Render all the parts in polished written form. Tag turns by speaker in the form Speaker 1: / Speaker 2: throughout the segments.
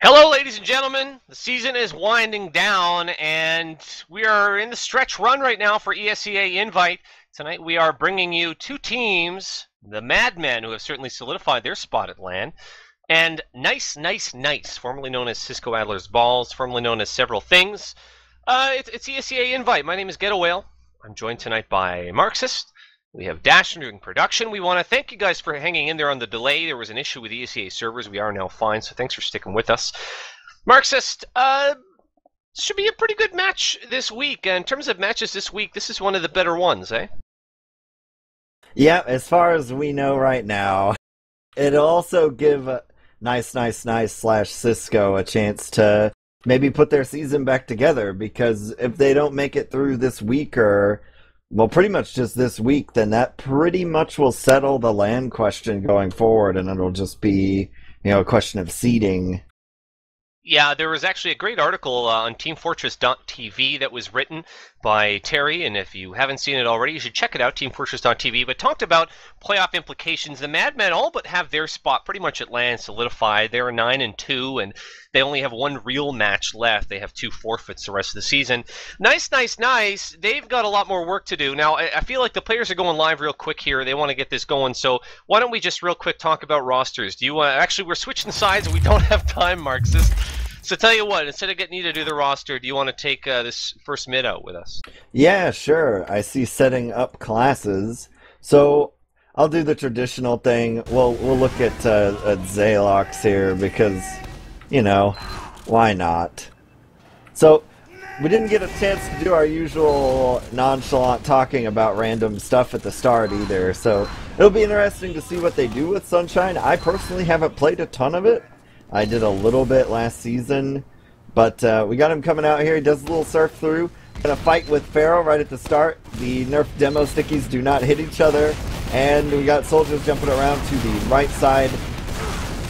Speaker 1: Hello, ladies and gentlemen. The season is winding down, and we are in the stretch run right now for ESEA Invite. Tonight we are bringing you two teams, the Madmen, who have certainly solidified their spot at LAN, and Nice, formerly known as Cisco Adler's Balls, formerly known as several things. It's ESEA Invite. My name is Getawhale. I'm joined tonight by Marxist. We have dashner doing production. We want to thank you guys for hanging in there on the delay. There was an issue with ESEA servers. We are now fine, so thanks for sticking with us. Marxist, should be a pretty good match this week. In terms of matches this week, this is one of the better ones, eh?
Speaker 2: Yeah, as far as we know right now. It'll also give Nice slash Cisco a chance to maybe put their season back together, because if they don't make it through this week, or well, pretty much just this week, then that pretty much will settle the LAN question going forward, and it'll just be, a question of seeding.
Speaker 1: Yeah, there was actually a great article on teamfortress.tv that was written by Terry, and if you haven't seen it already, you should check it out, teamfortress.tv, but talked about playoff implications. The Madmen all but have their spot pretty much at LAN solidified. They're 9-2, and they only have one real match left. They have 2 forfeits the rest of the season. Nice. They've got a lot more work to do. Now, I feel like the players are going live real quick here. They want to get this going, so why don't we just real quick talk about rosters? Do you actually, we're switching sides. We don't have time, Marxist. So tell you what, instead of getting you to do the roster, do you want to take this first mid out with us?
Speaker 2: Yeah, sure. I see setting up classes. So I'll do the traditional thing. We'll look at Zalox here because, why not? So we didn't get a chance to do our usual nonchalant talking about random stuff at the start either. So it'll be interesting to see what they do with Sunshine. I personally haven't played a ton of it. I did a little bit last season, but we got him coming out here. He does a little surf through. Gonna fight with Pharaoh right at the start. The Nerf demo stickies do not hit each other, and we got soldiers jumping around to the right side.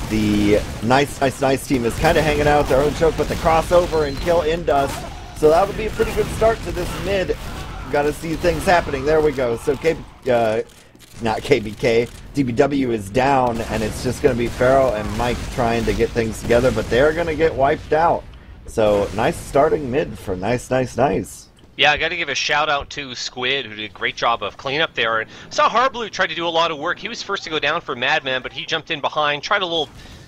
Speaker 2: The nice team is kind of hanging out with their own choke, but the crossover and kill Indust. So that would be a pretty good start to this mid. Got to see things happening. There we go. So not KBK. DBW is down, and it's just going to be Pharaoh and Mike trying to get things together, but they're going to get wiped out. So, nice starting mid for Nice.
Speaker 1: Yeah, I got to give a shout out to Squid, who did a great job of cleanup there. And saw Harblue tried to do a lot of work. He was first to go down for Madman, but he jumped in behind, tried a little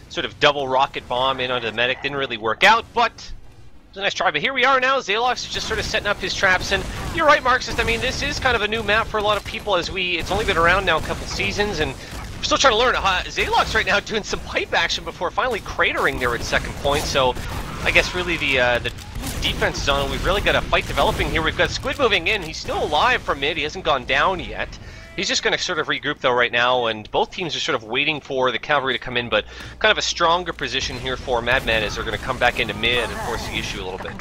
Speaker 1: sort of double rocket bomb in onto the medic. Didn't really work out, but it was a nice try. But here we are now. Zalox is just sort of setting up his traps, and you're right, Marxist. I mean, this is kind of a new map for a lot of people, as it's only been around now a couple seasons, and we're still trying to learn. Zalox right now doing some pipe action before finally cratering there at second point, so I guess really the defense is on, and we've really got a fight developing here. We've got Squid moving in. He's still alive from mid. He hasn't gone down yet. He's just going to sort of regroup, though, right now, and both teams are sort of waiting for the cavalry to come in, but kind of a stronger position here for Madman as they're going to come back into mid and force the issue a little bit.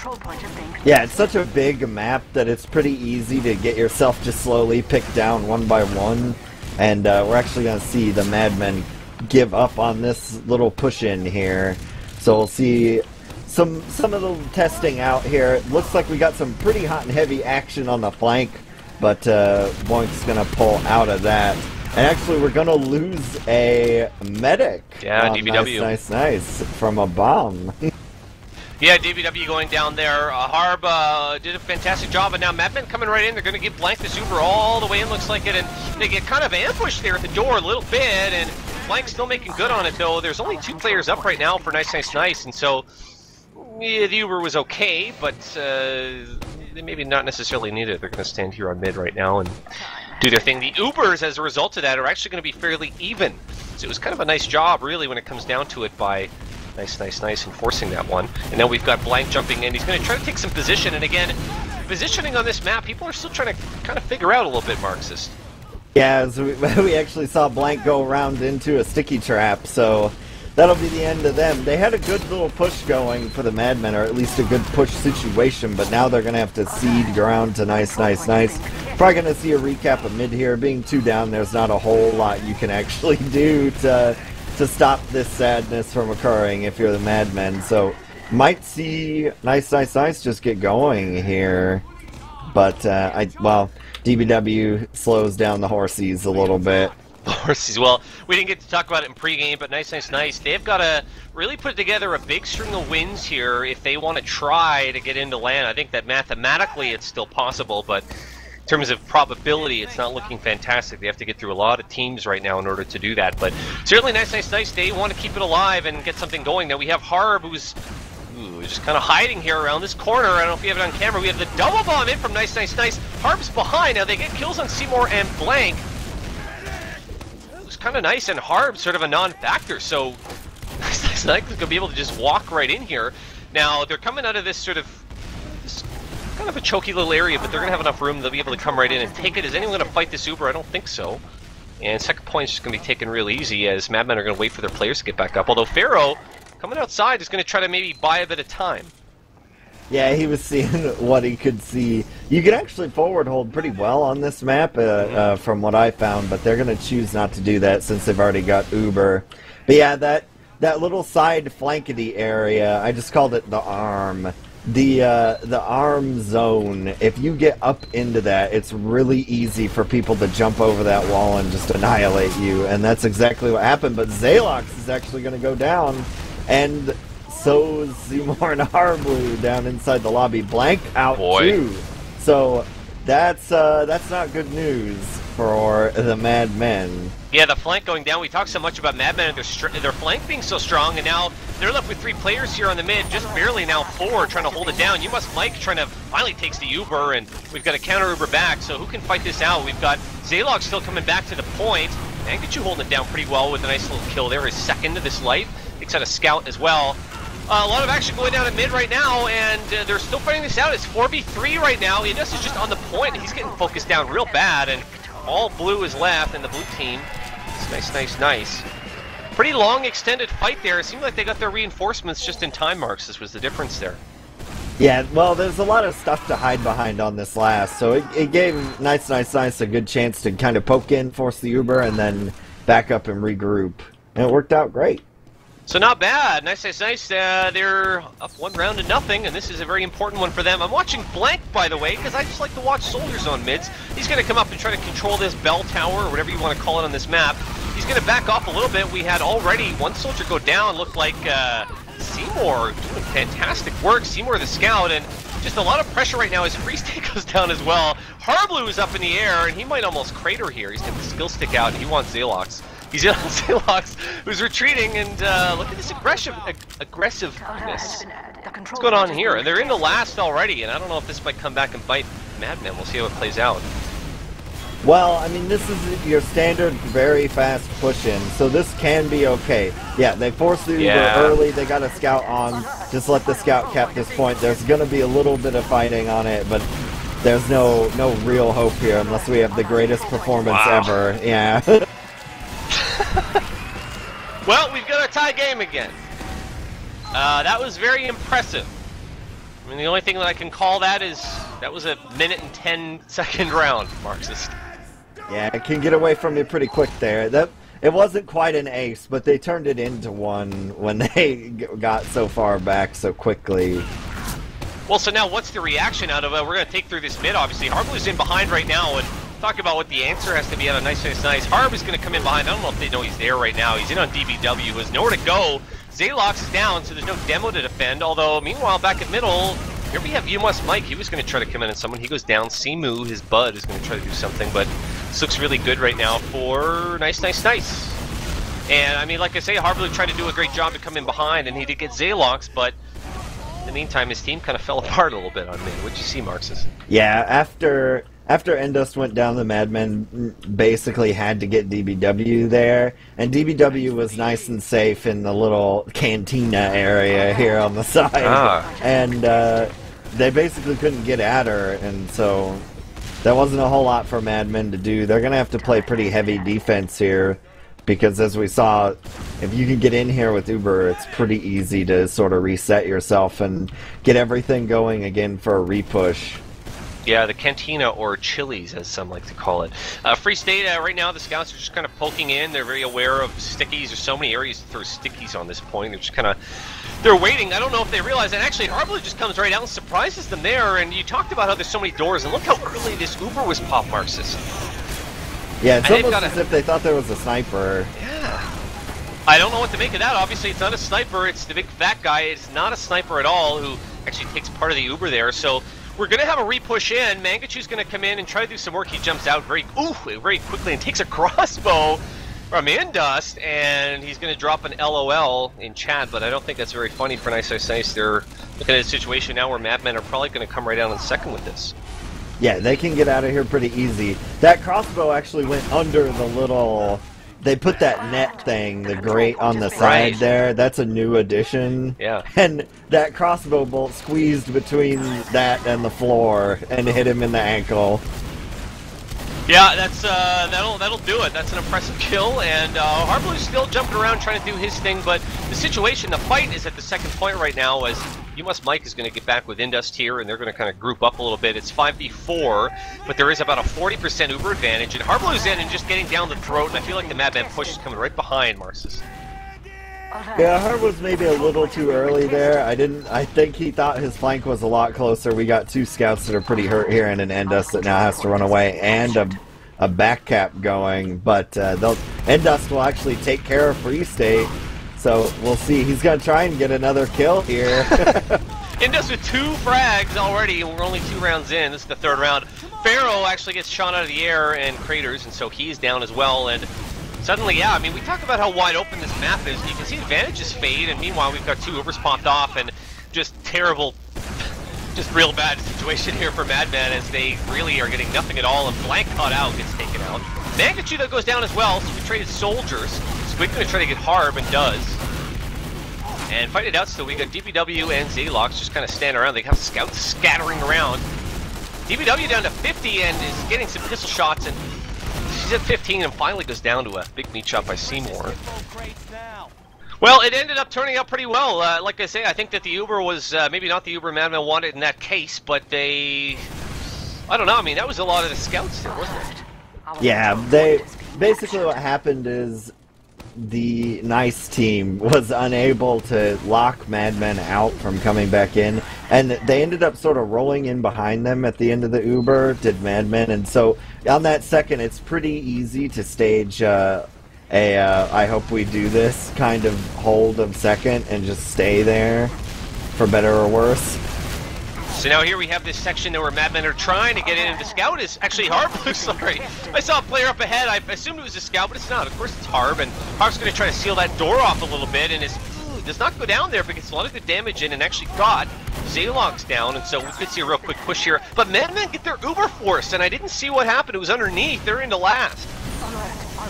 Speaker 2: Yeah, it's such a big map that it's pretty easy to get yourself just slowly picked down one by one, and we're actually going to see the Madmen give up on this little push-in here. So we'll see some of the testing out here. It looks like we got some pretty hot and heavy action on the flank, but Boink's going to pull out of that. And actually, we're going to lose a medic.
Speaker 1: Yeah, DBW.
Speaker 2: Nice. From a bomb.
Speaker 1: Yeah, DBW going down there. Harb did a fantastic job, and now Madmen coming right in. They're going to give Blank the Zuber all the way in, looks like it, and they get kind of ambushed there at the door a little bit, and Blank's still making good on it, though. There's only 2 players up right now for Nice, and so yeah, the Uber was okay, but they maybe not necessarily need it. They're going to stand here on mid right now and do their thing. The Ubers, as a result of that, are actually going to be fairly even. So it was kind of a nice job, really, when it comes down to it, by Nice enforcing that one. And now we've got Blank jumping in. He's going to try to take some position. And again, positioning on this map, people are still trying to kind of figure out a little bit, Marxist.
Speaker 2: Yeah, so we actually saw Blank go around into a sticky trap, so that'll be the end of them. They had a good little push going for the Madmen, or at least a good push situation, but now they're going to have to cede ground to Nice. Probably going to see a recap of mid here. Being 2 down, there's not a whole lot you can actually do to stop this sadness from occurring if you're the Madmen. So might see Nice just get going here. But, DBW slows down the horsies a little bit.
Speaker 1: Horses. Well, we didn't get to talk about it in pregame, but nice. They've got to really put together a big string of wins here if they want to try to get into land. I think that mathematically it's still possible, but in terms of probability, it's not looking fantastic. They have to get through a lot of teams right now in order to do that. But certainly nice. They want to keep it alive and get something going. Now we have Harb, who's just kind of hiding here around this corner. I don't know if you have it on camera. We have the double bomb in from nice. Harb's behind. Now they get kills on Seymour and Blank. Kind of nice, and Harb sort of a non-factor, so nice is going to be able to just walk right in here. Now they're coming out of this sort of kind of a choky little area, but they're going to have enough room. They'll be able to come right in and take it. Is anyone going to fight this Uber? I don't think so. And second point is just going to be taken real easy, as Madmen are going to wait for their players to get back up. Although Pharaoh coming outside is going to try to maybe buy a bit of time.
Speaker 2: Yeah, he was seeing what he could see. You can actually forward hold pretty well on this map, from what I found, but they're going to choose not to do that since they've already got Uber. But yeah, that little side flankety area, I just called it the arm. The arm zone, if you get up into that, it's really easy for people to jump over that wall and just annihilate you, and that's exactly what happened. But Zalox is actually going to go down, and so is Seymour and Harblu down inside the lobby. Blank out too. So that's not good news for the Mad Men.
Speaker 1: Yeah, the flank going down. We talked so much about Mad Men and their flank being so strong, and now they're left with 3 players here on the mid, just barely now 4 trying to hold it down. You must Mike trying to finally takes the Uber, and we've got a counter Uber back, so who can fight this out? We've got Zalog still coming back to the point, and get you holding it down pretty well with a nice little kill there. His second to this light. Takes out a scout as well. A lot of action going down at mid right now, and they're still fighting this out. It's 4v3 right now. Inus is just on the point. He's getting focused down real bad, and all blue is left, and the blue team. It's nice. Pretty long extended fight there. It seemed like they got their reinforcements just in time, Marks. This was the difference there.
Speaker 2: Yeah, well, there's a lot of stuff to hide behind on this last, so it gave nice a good chance to kind of poke in, force the Uber, and then back up and regroup. And it worked out great.
Speaker 1: So not bad. Nice. They're up 1-0, and this is a very important one for them. I'm watching Blank, by the way, because I just like to watch soldiers on mids. He's going to come up and try to control this bell tower, or whatever you want to call it on this map. He's going to back off a little bit. We had already one soldier go down. Looked like Seymour doing fantastic work. Seymour the scout, and just a lot of pressure right now as Free State goes down as well. Harblu is up in the air, and he might almost crater here. He's got the skill stick out, and he wants Zalox. He's in on Zalox, who's retreating, and look at this aggressiveness. What's going on here? And they're in the last already, and I don't know if this might come back and bite Madmen. We'll see how it plays out.
Speaker 2: Well, I mean, this is your standard very fast push-in, so this can be okay. Yeah, they forced the Uber early, they got a scout on, just let the scout cap this point. There's going to be a little bit of fighting on it, but there's no real hope here unless we have the greatest performance ever. Yeah.
Speaker 1: Well, we've got a tie game again. That was very impressive. I mean, the only thing that I can call that is that was a 1:10 round, Marxist.
Speaker 2: Yeah, it can get away from you pretty quick there. It wasn't quite an ace, but they turned it into one when they got so far back so quickly.
Speaker 1: Well, so now what's the reaction out of it? We're going to take through this mid, obviously. Harblu's in behind right now, and talk about what the answer has to be on a nice. Harb is going to come in behind. I don't know if they know he's there right now. He's in on DBW. Has nowhere to go. Zalox is down, so there's no demo to defend. Although, meanwhile, back at middle, here we have You Must Mike. He was going to try to come in on someone. He goes down. Simu, his bud, is going to try to do something, but this looks really good right now for nice. And, I mean, like I say, Harblu tried to do a great job to come in behind, and he did get Zalox, but in the meantime, his team kind of fell apart a little bit on mid. What'd you see, Marxist?
Speaker 2: Yeah, after Endust went down, the Madmen basically had to get DBW there, and DBW was nice and safe in the little cantina area here on the side, and they basically couldn't get at her, and so that wasn't a whole lot for Madmen to do. They're going to have to play pretty heavy defense here, because as we saw, if you can get in here with Uber, it's pretty easy to sort of reset yourself and get everything going again for a repush.
Speaker 1: Yeah, the cantina, or Chili's, as some like to call it. Free State, right now, the scouts are just kind of poking in. They're very aware of stickies. There's so many areas to throw stickies on this point. They're just kind of, they're waiting. I don't know if they realize that. Actually, Harblu just comes right out and surprises them there. And you talked about how there's so many doors, and look how early this Uber was popped, Marxist.
Speaker 2: Yeah, it's
Speaker 1: And they've
Speaker 2: almost
Speaker 1: got
Speaker 2: as if they thought there was a sniper.
Speaker 1: Yeah. I don't know what to make of that. Obviously, it's not a sniper. It's the big fat guy. It's not a sniper at all who actually takes part of the Uber there. So we're going to have a re-push in. Mangachu's going to come in and try to do some work. He jumps out very quickly and takes a crossbow from Indust, and he's going to drop an LOL in chat, but I don't think that's very funny for Nice Ice Nice. They're looking at a situation now where Madmen are probably going to come right down in second with this.
Speaker 2: Yeah, they can get out of here pretty easy. That crossbow actually went under the little... They put that net thing, the grate on the side there. That's a new addition.
Speaker 1: Yeah.
Speaker 2: And that crossbow bolt squeezed between that and the floor and hit him in the ankle.
Speaker 1: Yeah, that's that'll do it. That's an impressive kill, and Harblue's still jumping around trying to do his thing, but the situation, the fight is at the second point right now as You Must Mike is going to get back with Indust here, and they're going to kind of group up a little bit. It's 5v4, but there is about a 40% Uber advantage, and Harblue's in and just getting down the throat, and I feel like the Madman push is coming right behind Marxist.
Speaker 2: Yeah, Hard was maybe a little too early there. I think he thought his flank was a lot closer. We got two scouts that are pretty hurt here and an Endust that now has to run away and a back cap going, but Endust will actually take care of Free State. So we'll see. He's going to try and get another kill here.
Speaker 1: Indust with 2 frags already, and we're only 2 rounds in. This is the 3rd round. Pharaoh actually gets shot out of the air and craters, and so he's down as well. And suddenly, yeah, I mean, we talk about how wide open this map is. You can see advantages fade, and meanwhile, we've got 2 Ubers popped off, and just terrible, just real bad situation here for Madman as they really are getting nothing at all, and Blank caught out, gets taken out. Mangachu, though, goes down as well, so we traded soldiers. Squid gonna try to get Harb, and does. And fight it out still, we got DBW and Zalox just kind of standing around. They have scouts scattering around. DBW down to 50 and is getting some pistol shots, and she's at 15 and finally goes down to a big meat shot by Seymour. Well, it ended up turning out pretty well. Like I say, I think that the Uber was maybe not the Uber Madman wanted in that case, but they... I don't know, I mean, that was a lot of the scouts there, wasn't it?
Speaker 2: Yeah, they... Basically what happened is the Nice team was unable to lock Madmen out from coming back in, and they ended up sort of rolling in behind them at the end of the Uber, did Madmen, and so on that second it's pretty easy to stage I hope we do this kind of hold of second and just stay there for better or worse.
Speaker 1: So now here we have this section where Madmen are trying to get in, and the scout is actually Harb. Sorry, I saw a player up ahead. I assumed it was a scout, but it's not. Of course it's Harb, and Harb's going to try to seal that door off a little bit, and does not go down there, but gets a lot of good damage in, and actually got Zalox down, and so we could see a real quick push here. But Madmen get their Uber force, and I didn't see what happened. It was underneath. They're into last.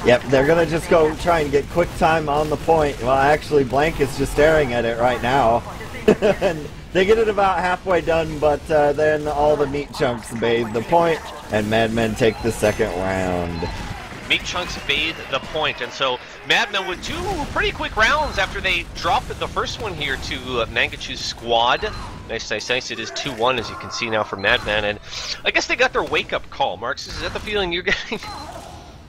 Speaker 2: Yep, they're going to just go try and get quick time on the point. Well, actually, Blank is just staring at it right now. And they get it about halfway done, but then all the meat chunks bathe the point, and Madmen take the second round.
Speaker 1: Meat chunks bathe the point, and so Madmen with 2 pretty quick rounds after they dropped the first one here to Mangachu's squad. Nice, nice, nice. It is 2-1, as you can see now for Madmen, and I guess they got their wake-up call. Marx, is that the feeling you're getting?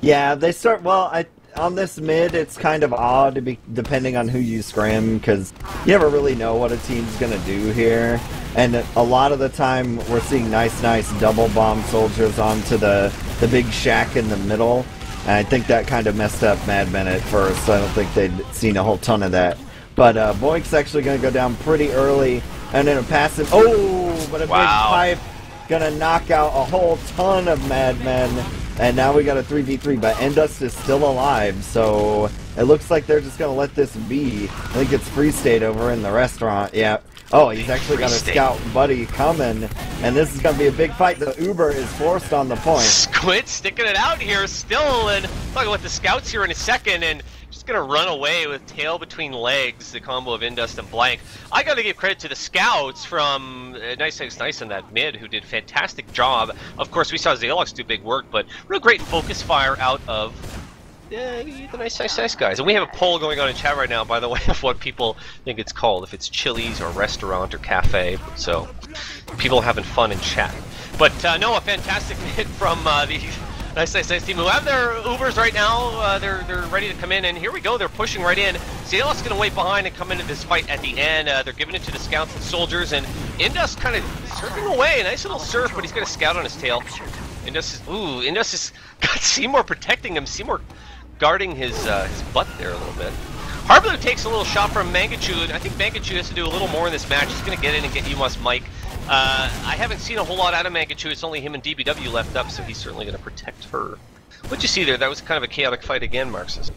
Speaker 2: Yeah, they start, well, on this mid, it's kind of odd depending on who you scrim, because you never really know what a team's going to do here. And a lot of the time, we're seeing nice double bomb soldiers onto the big shack in the middle. And I think that kind of messed up Madmen at first. I don't think they'd seen a whole ton of that. But Boink's actually going to go down pretty early, and then a passive, but a big pipe going to knock out a whole ton of Madmen. And now we got a 3v3, but Endust is still alive, so it looks like they're just going to let this be. I think it's Free State over in the restaurant, yeah. Oh, he's actually got a scout buddy coming, and this is going to be a big fight. The Uber is forced on the point.
Speaker 1: Squid sticking it out here still, and talking about the scouts here in a second, and just going to run away with tail between legs, the combo of Indust and Blank. I got to give credit to the scouts from Nice in that mid, who did a fantastic job. Of course, we saw Zalox do big work, but real great focus fire out of the nice guys. And we have a poll going on in chat right now, by the way, of what people think it's called, if it's Chili's or restaurant or cafe. So people are having fun in chat. But no, a fantastic hit from the Nice team who have their Ubers right now. They're ready to come in, and here we go. They're pushing right in. Zalox going to wait behind and come into this fight at the end. They're giving it to the scouts and soldiers, and Indus kind of surfing away. Nice little surf, but he's got a scout on his tail. Indus has got Seymour protecting him. Seymour guarding his butt there a little bit. Harblue takes a little shot from Mangachu. I think Mangachu has to do a little more in this match. He's going to get in and get You Must Mike. I haven't seen a whole lot out of Mangachu. It's only him and DBW left up, so he's certainly going to protect her. What'd you see there? That was kind of a chaotic fight again, Marxist.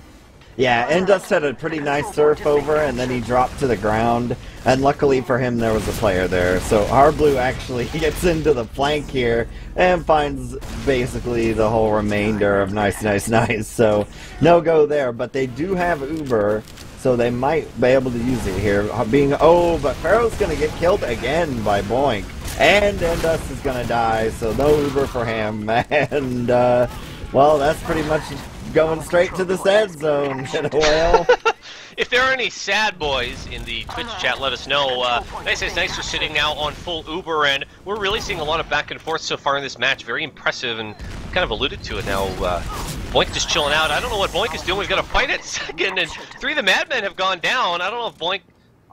Speaker 2: Yeah, Indus had a pretty nice surf over, and then he dropped to the ground, and luckily for him there was a player there. So Harblue actually gets into the flank here, and finds basically the whole remainder of Nice. So, no go there, but they do have Uber, so they might be able to use it here. But Pharaoh's going to get killed again by Boink, and Indus is going to die, so no Uber for him, and, well, that's pretty much going straight to the sad zone, Getawhale.
Speaker 1: If there are any sad boys in the Twitch chat, let us know. Nice for sitting now on full Uber, and we're really seeing a lot of back and forth so far in this match. Very impressive, and kind of alluded to it now. Boink just chilling out. I don't know what Boink is doing. He's got to fight it second, and 3 of the Madmen have gone down. I don't know if Boink...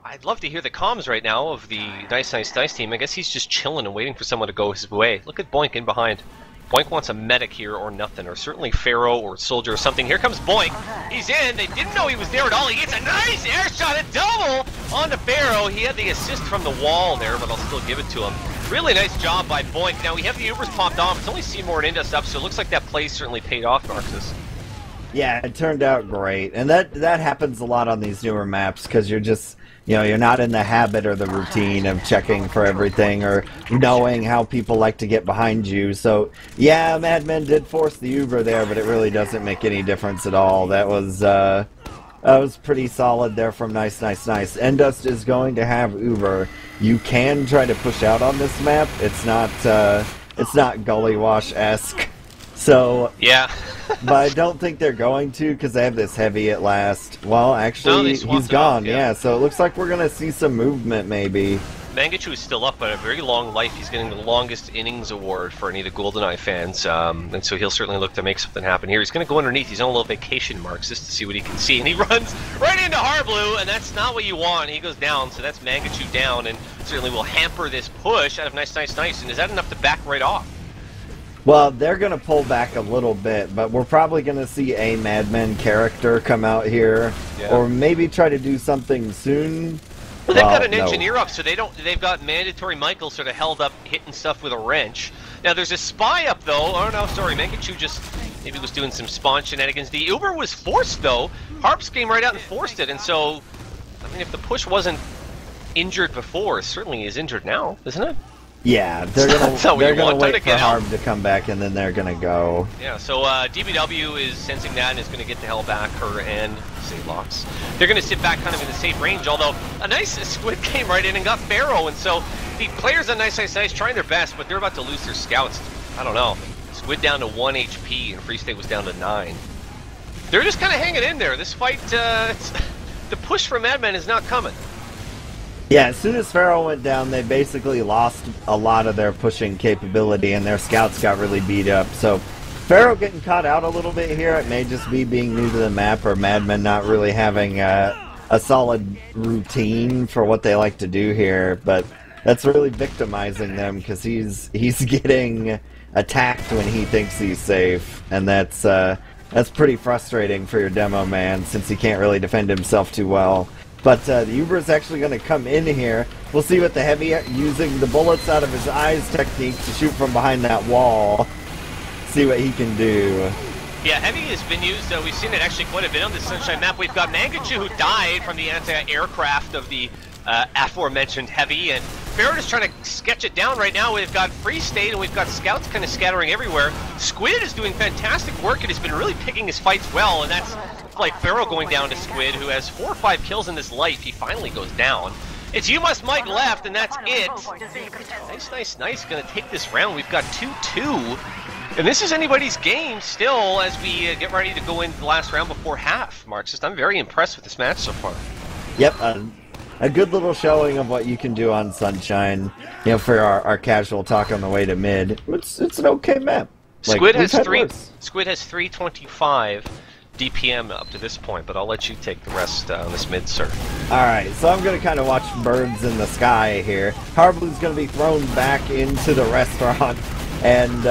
Speaker 1: I'd love to hear the comms right now of the Nice team. I guess he's just chilling and waiting for someone to go his way. Look at Boink in behind. Boink wants a medic here or nothing, or certainly Pharaoh or Soldier or something. Here comes Boink. He's in. They didn't know he was there at all. He gets a nice air shot, a double onto Pharaoh. He had the assist from the wall there, but I'll still give it to him. Really nice job by Boink. Now we have the Ubers popped off. It's only Seymour and Indus up, so it looks like that play certainly paid off, Marxist.
Speaker 2: Yeah, it turned out great. And that happens a lot on these newer maps, because you're just... you're not in the habit or the routine of checking for everything or knowing how people like to get behind you. So, yeah, Madmen did force the Uber there, but it really doesn't make any difference at all. That was pretty solid there from Nice. Endust is going to have Uber. You can try to push out on this map. It's not Gully Wash-esque. So,
Speaker 1: yeah.
Speaker 2: but I don't think they're going to, because they have this heavy at last. Well, actually, he's gone, yeah. So it looks like we're going to see some movement, maybe.
Speaker 1: Mangachu is still up, but a very long life. He's getting the longest innings award for any of the GoldenEye fans, and so he'll certainly look to make something happen here. He's going to go underneath. He's on a little vacation, Marks, just to see what he can see, and he runs right into Harblue, and that's not what you want. He goes down, so that's Mangachu down, and certainly will hamper this push out of Nice. And is that enough to back right off?
Speaker 2: Well, they're going to pull back a little bit, but we're probably going to see a Madmen character come out here, or maybe try to do something soon.
Speaker 1: Well, they've got an engineer up, so they've got Mandatory Michael sort of held up, hitting stuff with a wrench. Now, there's a spy up, though. Oh, no, sorry, Mangachu just maybe was doing some spawn shenanigans. The Uber was forced, though. Harps came right out and forced it, and so, I mean, if the push wasn't injured before, it certainly is injured now, isn't it?
Speaker 2: Yeah, they're gonna wait for Harb to come back, and then they're gonna go.
Speaker 1: Yeah, so DBW is sensing that and is going to get the hell back. Her and Saylox. They're going to sit back kind of in the safe range, although a nice Squid came right in and got Pharaoh, and so the players on Nice trying their best, but they're about to lose their scouts. I don't know. Squid down to 1 HP, and Free State was down to 9. They're just kind of hanging in there. This fight, the push for Madmen is not coming.
Speaker 2: Yeah, as soon as Pharaoh went down, they basically lost a lot of their pushing capability, and their scouts got really beat up. So, Pharaoh getting caught out a little bit here. It may just be being new to the map, or Madmen not really having a solid routine for what they like to do here. But that's really victimizing them, because he's getting attacked when he thinks he's safe, and that's pretty frustrating for your demo man, since he can't really defend himself too well. But the Uber is actually going to come in here. We'll see what the Heavy, using the bullets out of his eyes technique to shoot from behind that wall. See what he can do.
Speaker 1: Yeah, Heavy has been used. We've seen it actually quite a bit on the Sunshine map. We've got Mangachu, who died from the anti-aircraft of the aforementioned Heavy, and Barrett is trying to sketch it down right now. We've got Free State, and we've got scouts kind of scattering everywhere. Squid is doing fantastic work and has been really picking his fights well, and that's like Pharaoh going down to Squid, who has 4 or 5 kills in this life. He finally goes down. It's You Must Mike left, and that's it. Nice. Gonna take this round. We've got 2-2. And this is anybody's game still as we get ready to go into the last round before half, Marxist. I'm very impressed with this match so far.
Speaker 2: Yep, a good little showing of what you can do on Sunshine, for our casual talk on the way to mid. It's an okay map.
Speaker 1: Squid has 325 DPM up to this point, but I'll let you take the rest on this mid, sir.
Speaker 2: Alright, so I'm going to kind of watch birds in the sky here. Harblue's going to be thrown back into the restaurant, and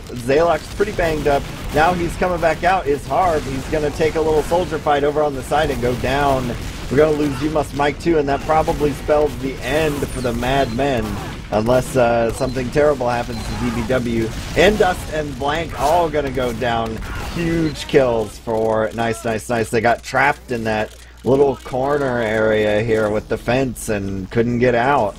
Speaker 2: Zalok's pretty banged up. Now he's coming back out. Is Harb. He's going to take a little soldier fight over on the side and go down. We're going to lose You Must Mike too, and that probably spells the end for the Mad Men. Unless something terrible happens to DBW. Indust and Blank all going to go down. Huge kills for Nice. They got trapped in that little corner area here with the fence and couldn't get out.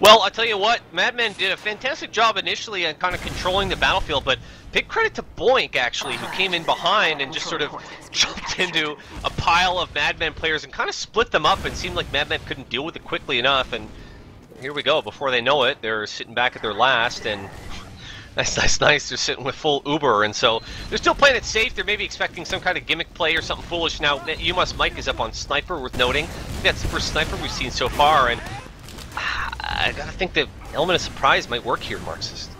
Speaker 1: Well, I'll tell you what, Madman did a fantastic job initially on kind of controlling the battlefield, but big credit to Boink, actually, who came in behind and just sort of jumped into a pile of Madman players and kind of split them up, and seemed like Madman couldn't deal with it quickly enough, and here we go. Before they know it, they're sitting back at their last, and nice. They're sitting with full Uber, and so they're still playing it safe. They're maybe expecting some kind of gimmick play or something foolish. Now, You Must Mike is up on Sniper, worth noting. That's the first Sniper we've seen so far, and I gotta think the element of surprise might work here, Marxist.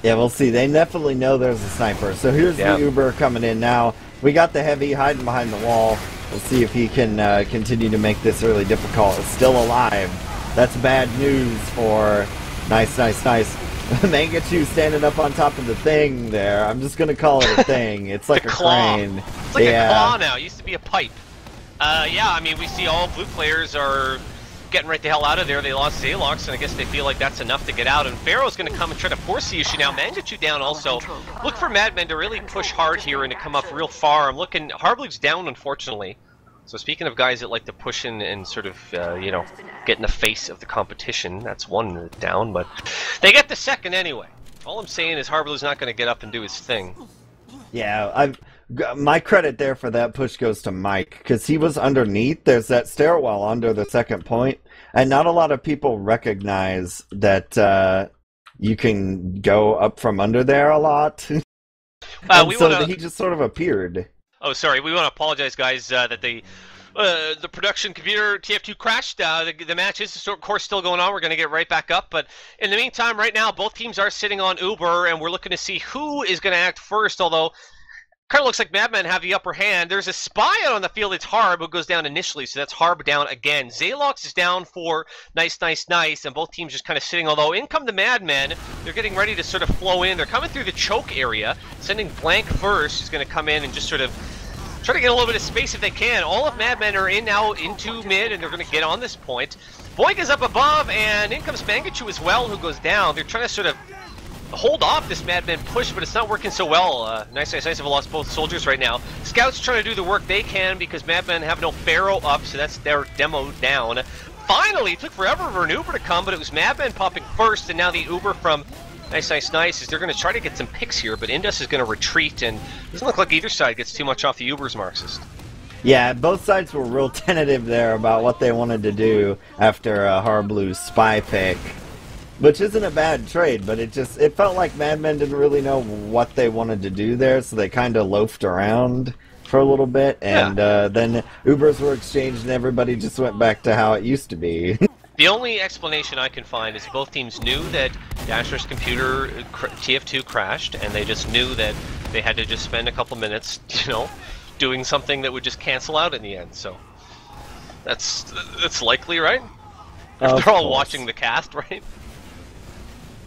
Speaker 2: Yeah, we'll see. They definitely know there's a sniper. So here's the Uber coming in now. We got the Heavy hiding behind the wall. We'll see if he can continue to make this really difficult. It's still alive. That's bad news for Nice. Mangachu standing up on top of the thing there. I'm just gonna call it a thing. It's like a
Speaker 1: claw.
Speaker 2: crane.
Speaker 1: It's like a claw now. It used to be a pipe. Yeah, I mean, we see all blue players are getting right the hell out of there. They lost Zalox, and I guess they feel like that's enough to get out. And Pharaoh's going to come and try to force the issue now. Mangachu down also. Look for Madmen to really push hard here and to come up real far. I'm looking. Harblue's down, unfortunately. So speaking of guys that like to push in and sort of, you know, get in the face of the competition, that's one down, but they get the second anyway. All I'm saying is Harblu's not going to get up and do his thing.
Speaker 2: Yeah, my credit there for that push goes to Mike, because he was underneath. There's that stairwell under the second point, and not a lot of people recognize that you can go up from under there a lot. He just sort of appeared.
Speaker 1: Oh, sorry. We want to apologize, guys, that the production computer TF2 crashed. The match is, of course, still going on. We're going to get right back up. But in the meantime, right now, both teams are sitting on Uber, and we're looking to see who is going to act first, although kind of looks like Madmen have the upper hand. There's a spy out on the field. It's Harb who goes down initially, so that's Harb down again. Zalox is down for Nice, and both teams just kind of sitting, although in come the Madmen. They're getting ready to sort of flow in. They're coming through the choke area, sending Blank first. He's going to come in and just sort of try to get a little bit of space if they can. All of Madmen are in now into mid, and they're going to get on this point. Boink is up above, and in comes Mangachu as well, who goes down. They're trying to sort of hold off this Madman push, but it's not working so well. Nice have lost both soldiers right now. Scouts trying to do the work they can because Madmen have no Pharaoh up, so that's their demo down. Finally, it took forever for an Uber to come, but it was Madmen popping first, and now the Uber from Nice is they're going to try to get some picks here, but Indus is going to retreat, and it doesn't look like either side gets too much off the Ubers, Marxist.
Speaker 2: Yeah, both sides were real tentative there about what they wanted to do after Harblu's spy pick. Which isn't a bad trade, but it felt like Madmen didn't really know what they wanted to do there, so they kind of loafed around for a little bit, and then Ubers were exchanged and everybody just went back to how it used to be.
Speaker 1: The only explanation I can find is both teams knew that Dashner's computer TF2 crashed, and they just knew that they had to just spend a couple minutes, you know, doing something that would just cancel out in the end, so that's likely, right? If they're all watching the cast, right?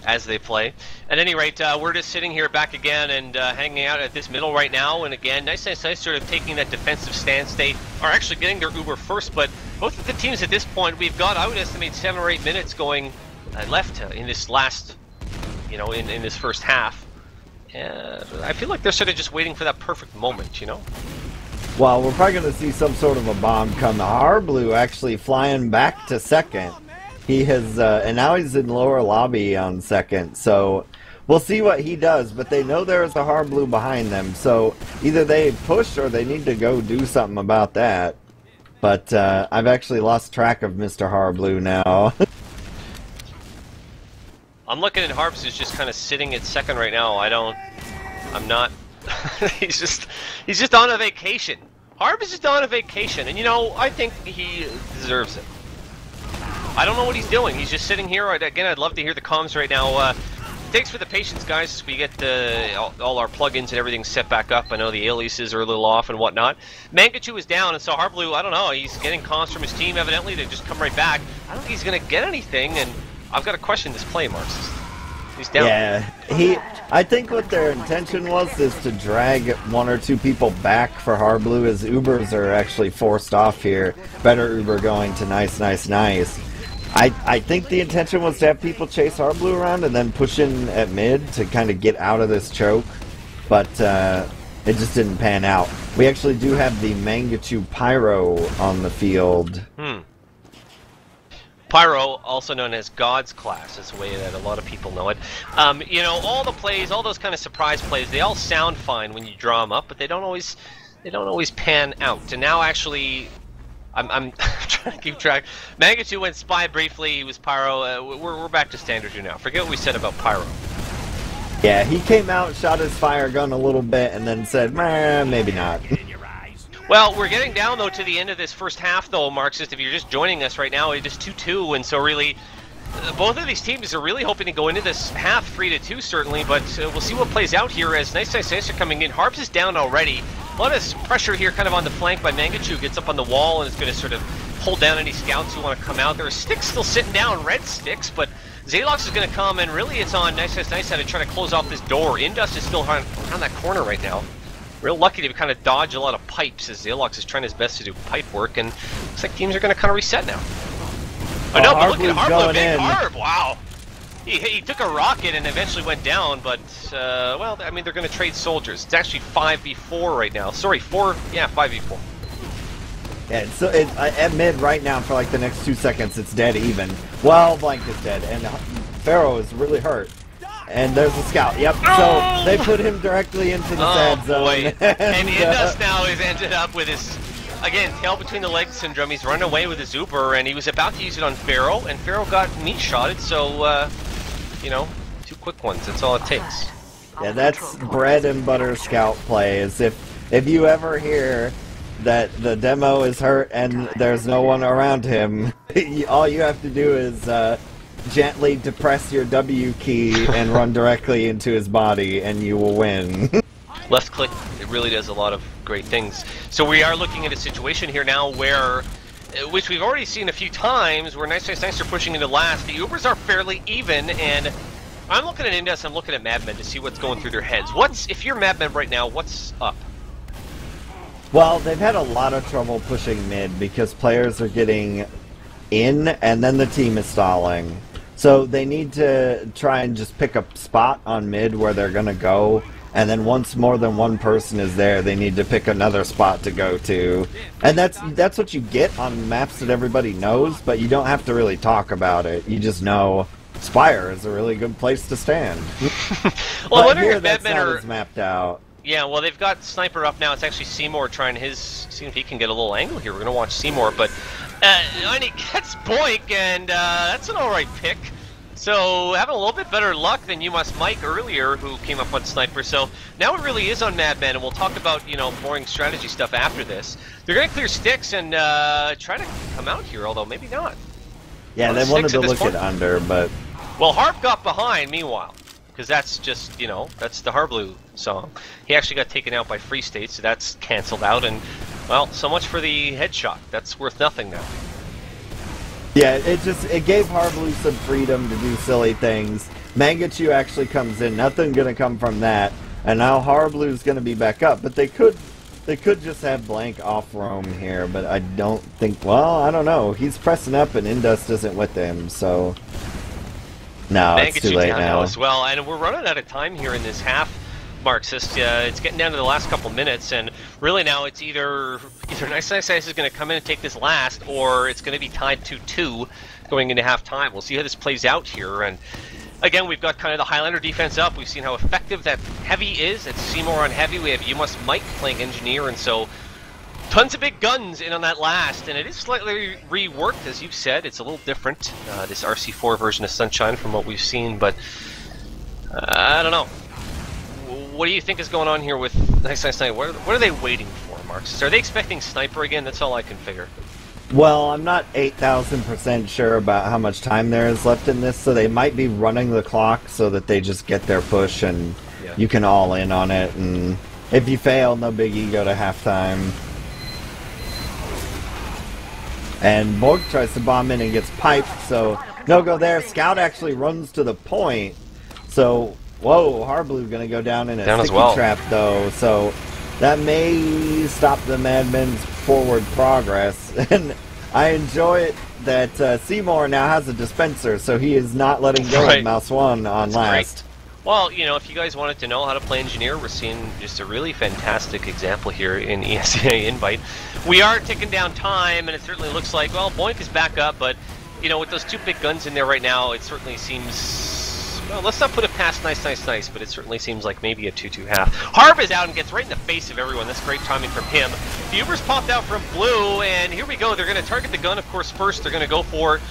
Speaker 1: As they play. At any rate, we're just sitting here back again and hanging out at this middle right now, and again, nice sort of taking that defensive stance. They are actually getting their Uber first, but both of the teams at this point, we've got, I would estimate, 7 or 8 minutes going left in this last, you know, in this first half. I feel like they're sort of just waiting for that perfect moment, you know?
Speaker 2: Well, we're probably going to see some sort of a bomb come. Harblu actually flying back to second. He has, and now he's in lower lobby on second, so we'll see what he does, but they know there's a Harblu behind them, so either they push or they need to go do something about that. But I've actually lost track of Mr. Harblu now.
Speaker 1: I'm looking at Harbs is just kind of sitting at second right now. I'm not, he's just on a vacation. Harb is just on a vacation, and you know, I think he deserves it. I don't know what he's doing. He's just sitting here. Again, I'd love to hear the comms right now. Thanks for the patience, guys, as we get all our plugins and everything set back up. I know the aliases are a little off and whatnot. Mangachu is down, and so Harblu, I don't know, he's getting comms from his team, evidently. They just come right back. I don't think he's going to get anything, and I've got to question this play, Marxist. He's down.
Speaker 2: Yeah, I think what their intention was is to drag one or two people back for Harblue, as Ubers are actually forced off here. Better Uber going to nice. I think the intention was to have people chase Harblue around and then push in at mid to kind of get out of this choke, but it just didn't pan out. We actually do have the Mangachu Pyro on the field.
Speaker 1: Pyro, also known as God's Class, is the way that a lot of people know it. You know, all the plays, all those kind of surprise plays, they all sound fine when you draw them up, but they don't always pan out. And now, actually, I'm trying to keep track. Mangachu went Spy briefly. He was Pyro. We're back to standard here now. Forget what we said about Pyro.
Speaker 2: Yeah, he came out, shot his fire gun a little bit, and then said, maybe not.
Speaker 1: Well, we're getting down, though, to the end of this first half, though, Marxist. If you're just joining us right now, it is 2-2, and so really, both of these teams are really hoping to go into this half 3-2, certainly, but we'll see what plays out here as Nice are coming in. Harbs is down already. A lot of pressure here kind of on the flank by Mangachu. Gets up on the wall and is going to sort of hold down any scouts who want to come out. There are sticks still sitting down, red sticks, but Zalox is going to come, and really it's on Nice to try to close off this door. Indust is still around that corner right now. Real lucky to kind of dodge a lot of pipes as Zalox is trying his best to do pipe work, and looks like teams are going to kind of reset now. Oh no, but look at Harb, big Harb, wow! He took a rocket and eventually went down, but, well, I mean, they're going to trade soldiers. It's actually 5v4 right now. Sorry, 5v4.
Speaker 2: Yeah, so at mid right now for like the next 2 seconds, it's dead even. Well, Blank is dead, and Pharaoh is really hurt. And there's a scout. Yep. So they put him directly into the sad zone.
Speaker 1: And Indus now has ended up with his, again, tail between the legs syndrome. He's run away with his Uber, and he was about to use it on Pharaoh, and Pharaoh got meat shotted. So, you know, 2 quick ones. That's all it takes.
Speaker 2: Yeah, that's bread and butter scout play. Is if you ever hear that the demo is hurt and there's no one around him, all you have to do is gently depress your W key and run directly into his body, and you will win.
Speaker 1: Left click, it really does a lot of great things. So we are looking at a situation here now where, which we've already seen a few times, where Nice are pushing into last. The Ubers are fairly even, and I'm looking at Indus, I'm looking at Madmen to see what's going through their heads. If you're Madmen right now, what's up?
Speaker 2: Well, they've had a lot of trouble pushing mid because players are getting in, and then the team is stalling. So they need to try and just pick a spot on mid where they're going to go, and then once more than one person is there, they need to pick another spot to go to. And that's what you get on maps that everybody knows, but you don't have to really talk about it. You just know Spire is a really good place to stand.
Speaker 1: Well, I wonder
Speaker 2: here
Speaker 1: if
Speaker 2: that's
Speaker 1: Madmen
Speaker 2: not as mapped out.
Speaker 1: Yeah, well, they've got Sniper up now. It's actually Seymour trying see if he can get a little angle here. We're going to watch Seymour, but and he gets Boink, and that's an alright pick. So, having a little bit better luck than You Must Mike earlier, who came up on Sniper. So, now it really is on Madman, and we'll talk about, you know, boring strategy stuff after this. They're going to clear sticks and try to come out here, although maybe not.
Speaker 2: Yeah, they wanted to look at under, but...
Speaker 1: Well, Harp got behind, meanwhile. Because that's just, you know, that's the Harblue song. He actually got taken out by Free State, so that's canceled out, and, well, so much for the headshot. That's worth nothing now.
Speaker 2: Yeah, it gave Harblue some freedom to do silly things. Mangachu actually comes in, nothing gonna come from that, and now Harblue's gonna be back up, but they could just have Blank off roam here, but I don't think, well, I don't know. He's pressing up and Indust isn't with him, so... No, it's too late now.
Speaker 1: As well, and we're running out of time here in this half, Marxist. It's getting down to the last couple minutes, and really now it's either Nice is going to come in and take this last, or it's going to be tied 2-2 going into halftime. We'll see how this plays out here, and again, we've got kind of the Highlander defense up. We've seen how effective that heavy is. It's Seymour on heavy. We have You Must Mike playing engineer, and so tons of big guns in on that last, and it is slightly reworked, as you've said. It's a little different, this RC4 version of Sunshine from what we've seen, but I don't know. What do you think is going on here with Nice? What are they waiting for, Marcus? Are they expecting Sniper again? That's all I can figure.
Speaker 2: Well, I'm not 8,000% sure about how much time there is left in this, so they might be running the clock so that they just get their push and you can all in on it, and if you fail, no biggie, go to halftime. And Borg tries to bomb in and gets piped, so no go there. Scout actually runs to the point, So, whoa, Harblue gonna go down in a
Speaker 1: Down as
Speaker 2: sticky
Speaker 1: well.
Speaker 2: trap though, so that may stop the Madmen's forward progress. And I enjoy it that Seymour now has a dispenser, so he is not letting go
Speaker 1: Right.
Speaker 2: of Mouse 1 on
Speaker 1: That's
Speaker 2: last.
Speaker 1: great. Well, you know, if you guys wanted to know how to play Engineer, we're seeing just a really fantastic example here in ESEA Invite. We are ticking down time, and it certainly looks like, well, Boink is back up, but, you know, with those two big guns in there right now, it certainly seems, well, let's not put it past nice, but it certainly seems like maybe a 2-2 half. Harb is out and gets right in the face of everyone. That's great timing from him. The Uber's popped out from Blue, and here we go. They're going to target the gun, of course, first. They're going to go for...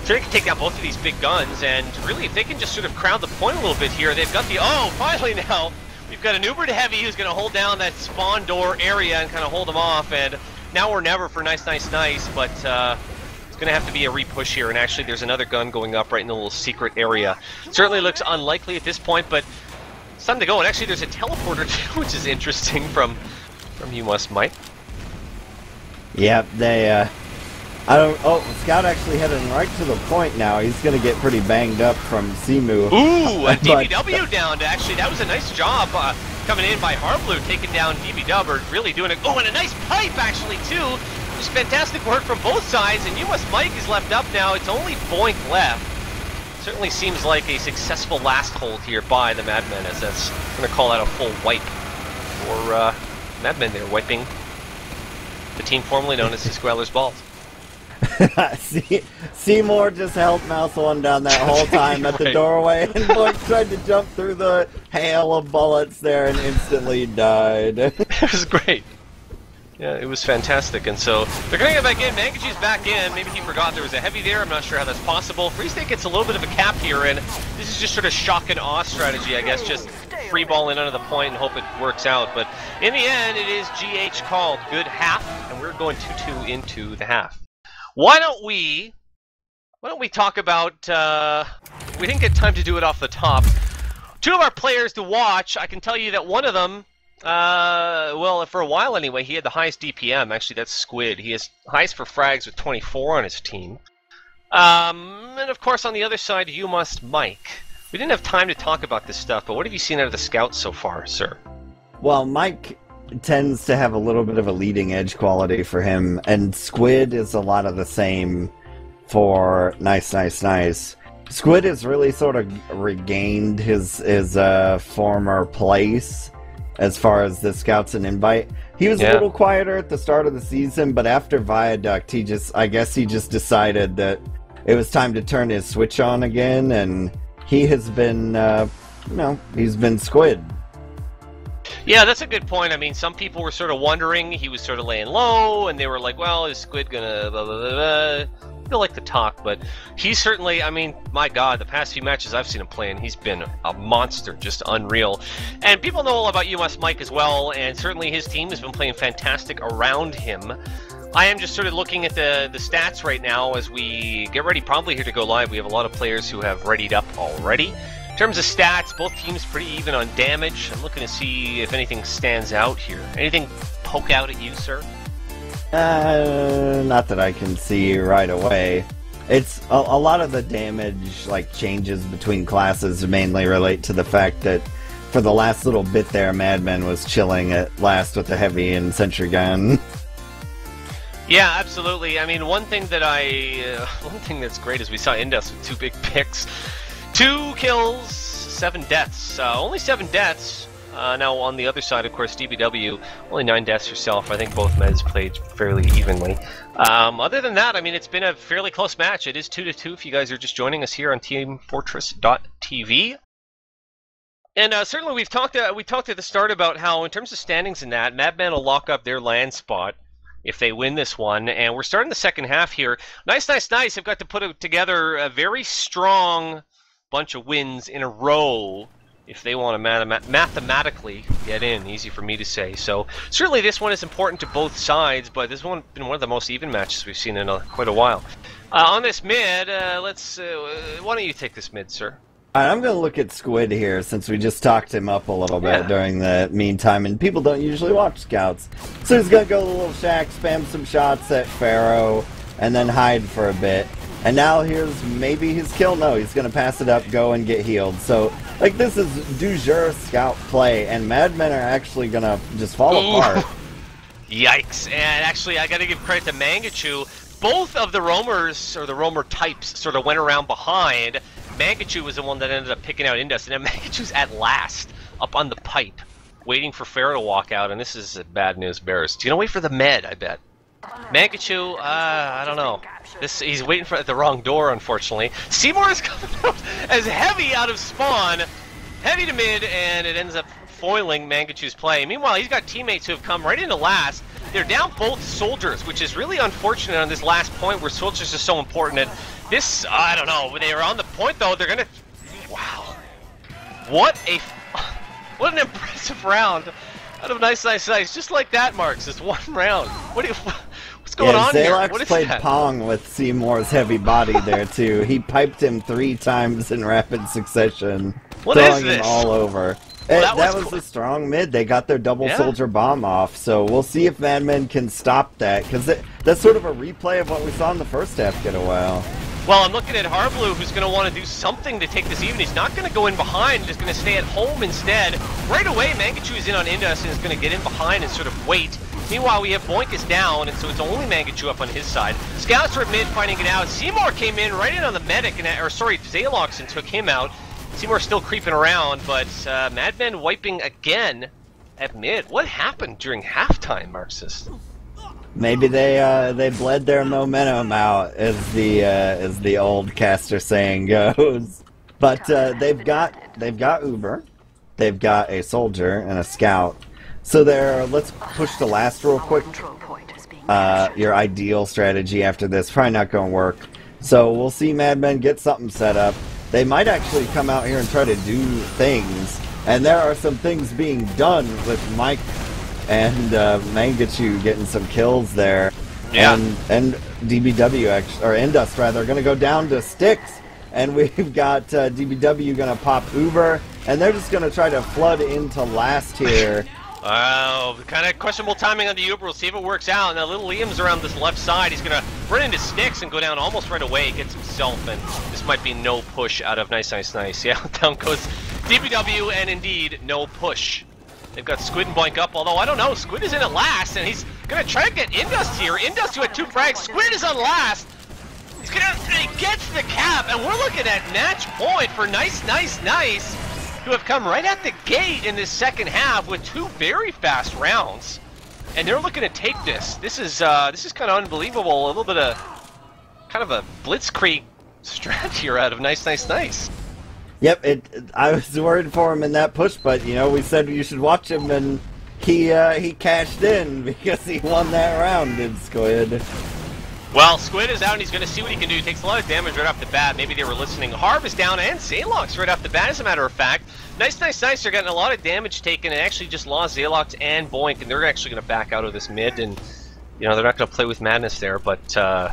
Speaker 1: So they can take down both of these big guns, and really, if they can just sort of crowd the point a little bit here, they've got the... Oh, finally now, we've got an Uber to Heavy who's going to hold down that spawn door area and kind of hold them off, and now or never for nice, but it's going to have to be a re-push here, and actually there's another gun going up right in the little secret area. Certainly looks unlikely at this point, but it's time to go, and actually there's a teleporter too, which is interesting from You Must Might.
Speaker 2: Yep, they, I don't... Oh, Scout actually heading right to the point now. He's going to get pretty banged up from Simu.
Speaker 1: Ooh, a DBW down. Actually, that was a nice job coming in by Harblue, taking down DBW, or really doing it. Oh, and a nice pipe, actually, too. Just fantastic work from both sides, and US Mike is left up now. It's only Boink left. Certainly seems like a successful last hold here by the Madmen, as that's going to call out a full wipe for Madmen there, wiping the team formerly known as the Squalor's Balls.
Speaker 2: Seymour just held Mouse 1 down that whole time at the doorway, and Boink tried to jump through the hail of bullets there and instantly died.
Speaker 1: It was great. Yeah, it was fantastic, and so they're going to get back in. Mangaji's back in. Maybe he forgot there was a heavy there. I'm not sure how that's possible. Free State gets a little bit of a cap here, and this is just sort of shock and awe strategy, I guess. Just free ball in under the point and hope it works out. But in the end, it is GH called. Good half, and we're going 2-2 into the half. Why don't we talk about, we didn't get time to do it off the top. Two of our players to watch, I can tell you that one of them, well, for a while anyway, he had the highest DPM. Actually, that's Squid. He has highest for frags with 24 on his team. And of course, on the other side, You Must Mike. We didn't have time to talk about this stuff, but what have you seen out of the scouts so far, sir?
Speaker 2: Well, Mike tends to have a little bit of a leading edge quality for him, and Squid is a lot of the same for Nice. Squid has really sort of regained his former place as far as the Scouts and Invite. He was a little quieter at the start of the season, but after Viaduct, I guess he just decided that it was time to turn his switch on again, and he has been, he's been Squid.
Speaker 1: Yeah, that's a good point. I mean, some people were sort of wondering, he was sort of laying low, and they were like, well, is Squid gonna blah, blah, blah, blah. They like to talk, but he's certainly, I mean, my God, the past few matches I've seen him playing, he's been a monster, just unreal. And people know all about US Mike as well, and certainly his team has been playing fantastic around him. I am just sort of looking at the stats right now as we get ready probably here to go live. We have a lot of players who have readied up already. In terms of stats, both teams pretty even on damage. I'm looking to see if anything stands out here. Anything poke out at you, sir?
Speaker 2: Not that I can see right away. It's a lot of the damage, like, changes between classes mainly relate to the fact that for the last little bit there, Madman was chilling at last with the heavy and sentry gun.
Speaker 1: Yeah, absolutely. I mean, one thing that's great is we saw Indes with 2 big picks. 2 kills, 7 deaths. Only 7 deaths. Now on the other side, of course, DBW, only 9 deaths herself. I think both meds played fairly evenly. Other than that, I mean, it's been a fairly close match. It is 2-2 if you guys are just joining us here on teamfortress.tv. And certainly we talked at the start about how, in terms of standings in that, Madman will lock up their land spot if they win this one. And we're starting the second half here. Nice have got to put together a very strong bunch of wins in a row if they want to mathematically get in. Easy for me to say. So certainly this one is important to both sides, but this one has been one of the most even matches we've seen in quite a while. On this mid, why don't you take this mid, sir?
Speaker 2: All right, I'm going to look at Squid here since we just talked him up a little bit during the meantime, and people don't usually watch Scouts. So he's going to go to the little shack, spam some shots at Pharaoh, and then hide for a bit. And now here's maybe his kill. No, he's going to pass it up, go and get healed. So, like, this is du jour scout play, and Madmen are actually going to just fall apart.
Speaker 1: Yikes. And actually, I got to give credit to Mangachu. Both of the roamers, or the roamer types, sort of went around behind. Mangachu was the one that ended up picking out Indus, and then Mangachu's at last up on the pipe, waiting for Pharaoh to walk out, and this is bad news bears. He's going to wait for the med, I bet. Mangachu, I don't know. He's waiting for at the wrong door, unfortunately. Seymour is coming out as heavy out of spawn, heavy to mid, and it ends up foiling Mangachu's play. Meanwhile, he's got teammates who have come right into last. They're down both soldiers, which is really unfortunate on this last point where soldiers are so important. And this, I don't know, when they are on the point though, they're gonna. Wow, what an impressive round out of nice, just like that, Marxist. One round. What's going on here?
Speaker 2: Zaylox played Pong with Seymour's heavy body there too. He piped him 3 times in rapid succession, throwing him all over. Well, that was a strong mid. They got their double soldier bomb off, so we'll see if Madmen can stop that, because that's sort of a replay of what we saw in the first half Getawhale.
Speaker 1: Well, I'm looking at Harblue, who's going to want to do something to take this even. He's not going to go in behind, just going to stay at home instead. Right away, Mangachu is in on Indus and is going to get in behind and sort of wait. Meanwhile, we have Boink is down, and so it's only Mangachu up on his side. Scouts are at mid fighting it out. Seymour came in right in on the medic, Zaylox, and took him out. Seymour's still creeping around, but Madmen wiping again at mid. What happened during halftime, Marxist?
Speaker 2: Maybe they bled their momentum out, as the old caster saying goes. But they've got Uber, they've got a soldier and a scout. So let's push the last real quick. Your ideal strategy after this probably not going to work. So we'll see Madmen get something set up. They might actually come out here and try to do things, and there are some things being done with Mike and Mangachu getting some kills there.
Speaker 1: Yeah.
Speaker 2: And DBW, actually, or Indus rather, going to go down to sticks, and we've got DBW going to pop Uber, and they're just going to try to flood into last here.
Speaker 1: Oh, kind of questionable timing on the Uber. We'll see if it works out. Now, little Liam's around this left side. He's going to run into sticks and go down almost right away. Gets himself, and this might be no push out of nice. Yeah, down goes DBW, and indeed, no push. They've got Squid and Boink up, although I don't know. Squid is in at last, and he's going to try to get Indus here. Indus, who had 2 frags. Squid is on last. He gets the cap, and we're looking at match point for nice, who have come right at the gate in this second half with 2 very fast rounds, and they're looking to take this. This is kind of unbelievable. A little bit of kind of a blitzkrieg strat here out of nice.
Speaker 2: Yep, I was worried for him in that push, but you know, we said you should watch him, and he cashed in because he won that round, did Squid.
Speaker 1: Well, Squid is out, and he's going to see what he can do. He takes a lot of damage right off the bat. Maybe they were listening. Harv is down, and Zaylox right off the bat, as a matter of fact. Nice. They're getting a lot of damage taken, and actually just lost Zaylox and Boink, and they're actually going to back out of this mid, and, you know, they're not going to play with madness there, but, I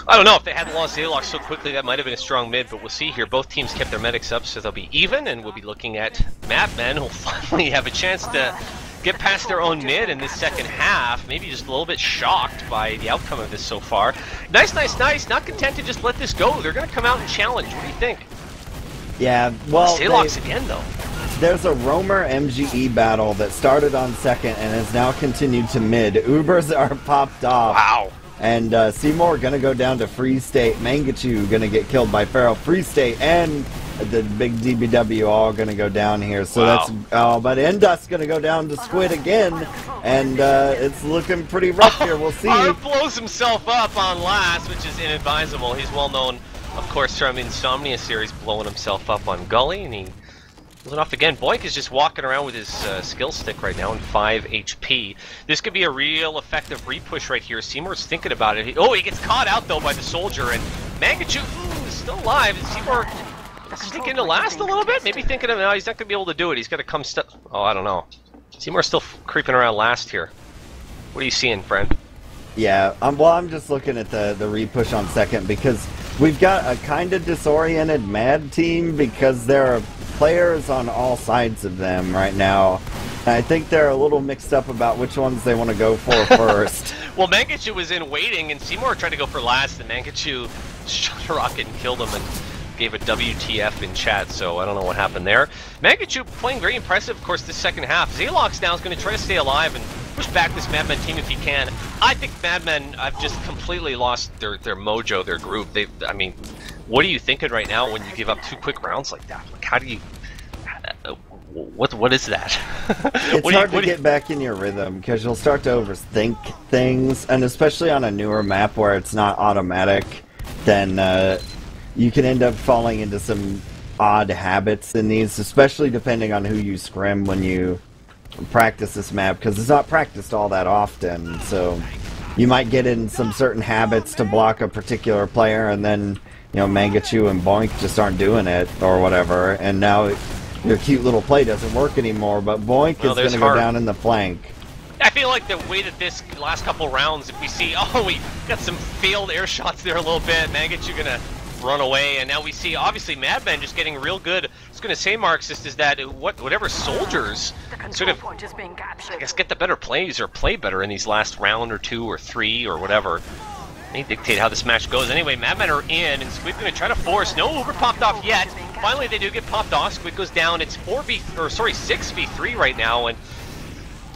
Speaker 1: don't know, if they hadn't lost Zaylox so quickly, that might have been a strong mid, but we'll see here. Both teams kept their medics up, so they'll be even, and we'll be looking at Madmen, who'll finally have a chance to get past their own mid in this second half. Maybe just a little bit shocked by the outcome of this so far. Nice. Not content to just let this go. They're going to come out and challenge. What do you think?
Speaker 2: Yeah, well,
Speaker 1: Zaylox again, though.
Speaker 2: There's a Roamer MGE battle that started on second and has now continued to mid. Ubers are popped off.
Speaker 1: Wow.
Speaker 2: And Seymour going to go down to Free State. Mangachu going to get killed by Pharaoh. Free State and the big DBW all going to go down here. So that's but Indus going to go down to Squid again, and it's looking pretty rough here. We'll see.
Speaker 1: Harv blows himself up on last, which is inadvisable. He's well known, of course, from Insomnia series, blowing himself up on Gully, and he blew it off again. Boink is just walking around with his skill stick right now in 5 HP. This could be a real effective repush right here. Seymour's thinking about it. He gets caught out, though, by the soldier, and Mangachu is still alive. Seymour sneaking to last a little bit, maybe thinking of, no, he's not going to be able to do it. He's got to come oh, I don't know. Seymour's still creeping around last here. What are you seeing, friend?
Speaker 2: Yeah, well, I'm just looking at the repush on second, because we've got a kind of disoriented Mad team, because there are players on all sides of them right now. I think they're a little mixed up about which ones they want to go for first.
Speaker 1: Well, Mangachu was in waiting, and Seymour tried to go for last, and Mangachu shot a rocket and killed him, and gave a WTF in chat, so I don't know what happened there. Mangachu playing very impressive, of course, this second half. Zalox now is going to try to stay alive and push back this Madman team if he can. I think Madmen have just completely lost their mojo, their groove. I mean, what are you thinking right now when you give up 2 quick rounds like that? Like, how do you... What is that?
Speaker 2: It's hard to get back in your rhythm because you'll start to overthink things, and especially on a newer map where it's not automatic, then you can end up falling into some odd habits in these, especially depending on who you scrim when you practice this map, because it's not practiced all that often. So you might get in some certain habits to block a particular player, and then Mangachu and Boink just aren't doing it or whatever, and now your cute little play doesn't work anymore, but Boink is going to go down in the flank.
Speaker 1: I feel like the way that this last couple rounds, if we see, we got some failed air shots there a little bit, Mangachu going to run away, and now we see, obviously, Madman just getting real good. I was going to say, Marxist, is that whatever soldiers sort of, I guess, get the better plays or play better in these last round or 2 or 3 or whatever. They dictate how this match goes. Anyway, Madmen are in, and Squid going to try to force. No Uber popped off yet. Finally, they do get popped off. Squid goes down. It's 6v3 right now, and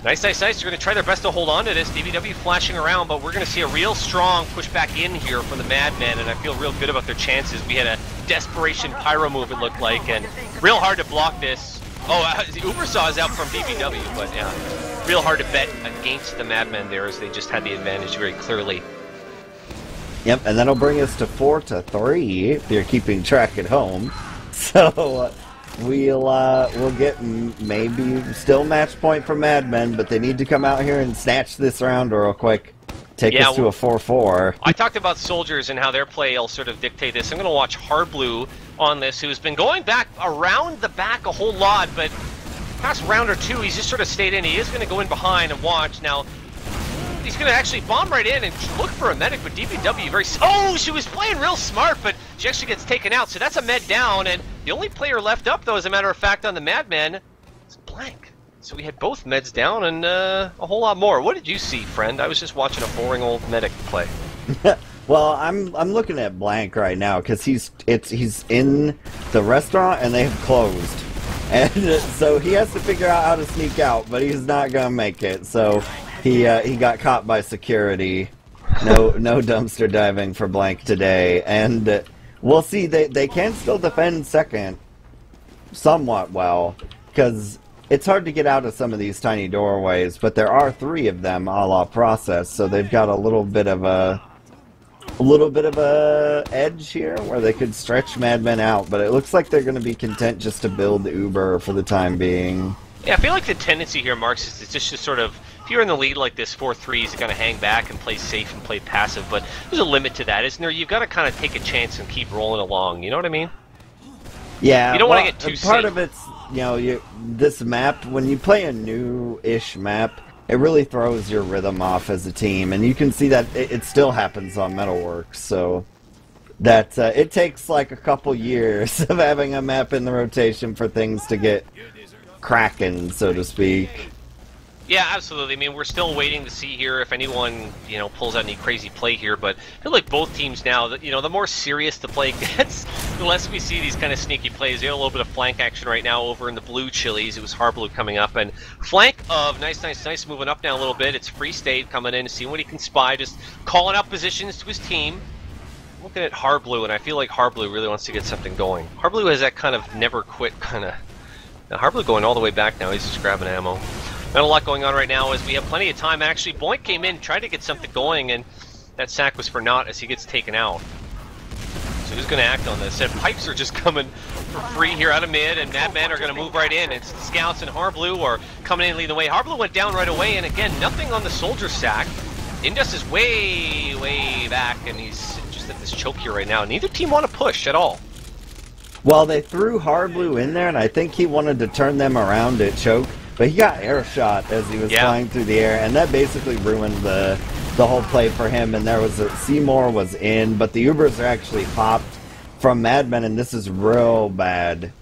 Speaker 1: nice. They're going to try their best to hold on to this. DBW flashing around, but we're going to see a real strong push back in here from the Madmen, and I feel real good about their chances. We had a desperation pyro move, it looked like, and real hard to block this. The Ubersaw is out from DBW, but yeah, real hard to bet against the Madmen there, as they just had the advantage very clearly.
Speaker 2: Yep, and that'll bring us to 4-3 if you're keeping track at home. So we'll get maybe still match point for Madmen, but they need to come out here and snatch this round real quick. Take us to a 4-4.
Speaker 1: I talked about soldiers and how their play will sort of dictate this. I'm going to watch Hardblue on this, who's been going back around the back a whole lot, but past round or 2, he's just sort of stayed in. He is going to go in behind and watch. Now, he's going to actually bomb right in and look for a medic, but DBW she was playing real smart, but she actually gets taken out, so that's a med down, and the only player left up, though, as a matter of fact, on the Madmen is Blank. So we had both meds down and a whole lot more. What did you see, friend? I was just watching a boring old medic play.
Speaker 2: Well, I'm looking at Blank right now because he's in the restaurant and they have closed, and so he has to figure out how to sneak out, but he's not gonna make it. So he got caught by security. No dumpster diving for Blank today, and we'll see. They can still defend second somewhat well, because it's hard to get out of some of these tiny doorways, but there are 3 of them a la Process, so they've got a little bit of a edge here where they could stretch Madmen out, but it looks like they're going to be content just to build Uber for the time being.
Speaker 1: Yeah, I feel like the tendency here, Marxist, is just to sort of, if you're in the lead like this, 4-3s, you kind of hang back and play safe and play passive, but there's a limit to that, isn't there? You've got to kind of take a chance and keep rolling along, you know what I mean?
Speaker 2: Yeah,
Speaker 1: you don't want to get too safe.
Speaker 2: Part of it's, this map, when you play a new-ish map, it really throws your rhythm off as a team, and you can see that it still happens on Metalworks, so that it takes like a couple years of having a map in the rotation for things to get cracking, so to speak.
Speaker 1: Yeah, absolutely. I mean, we're still waiting to see here if anyone, pulls out any crazy play here, but I feel like both teams now, the more serious the play gets, the less we see these kind of sneaky plays. They have a little bit of flank action right now over in the blue chilies. It was Hardblue coming up, and flank of nice, moving up now a little bit. It's Free State coming in, seeing what he can spy, just calling out positions to his team. Looking at Hardblue, and I feel like Hardblue really wants to get something going. Hardblue has that kind of never quit kind of... Now, Hardblue going all the way back now. He's just grabbing ammo. Not a lot going on right now as we have plenty of time. Actually, Boink came in, tried to get something going, and that sack was for naught as he gets taken out. So who's going to act on this? And pipes are just coming for free here out of mid, and Madmen are going to move right in. It's Scouts and Hardblue are coming in leading the way. Hardblue went down right away, and again, nothing on the soldier sack. Indus is way back, and he's just at this choke here right now. Neither team want to push at all.
Speaker 2: Well, they threw Hardblue in there, and I think he wanted to turn them around at choke. But he got air shot as he was flying through the air, and that basically ruined the whole play for him. And there was Seymour was in, but the Ubers are actually popped from Madmen, and this is real bad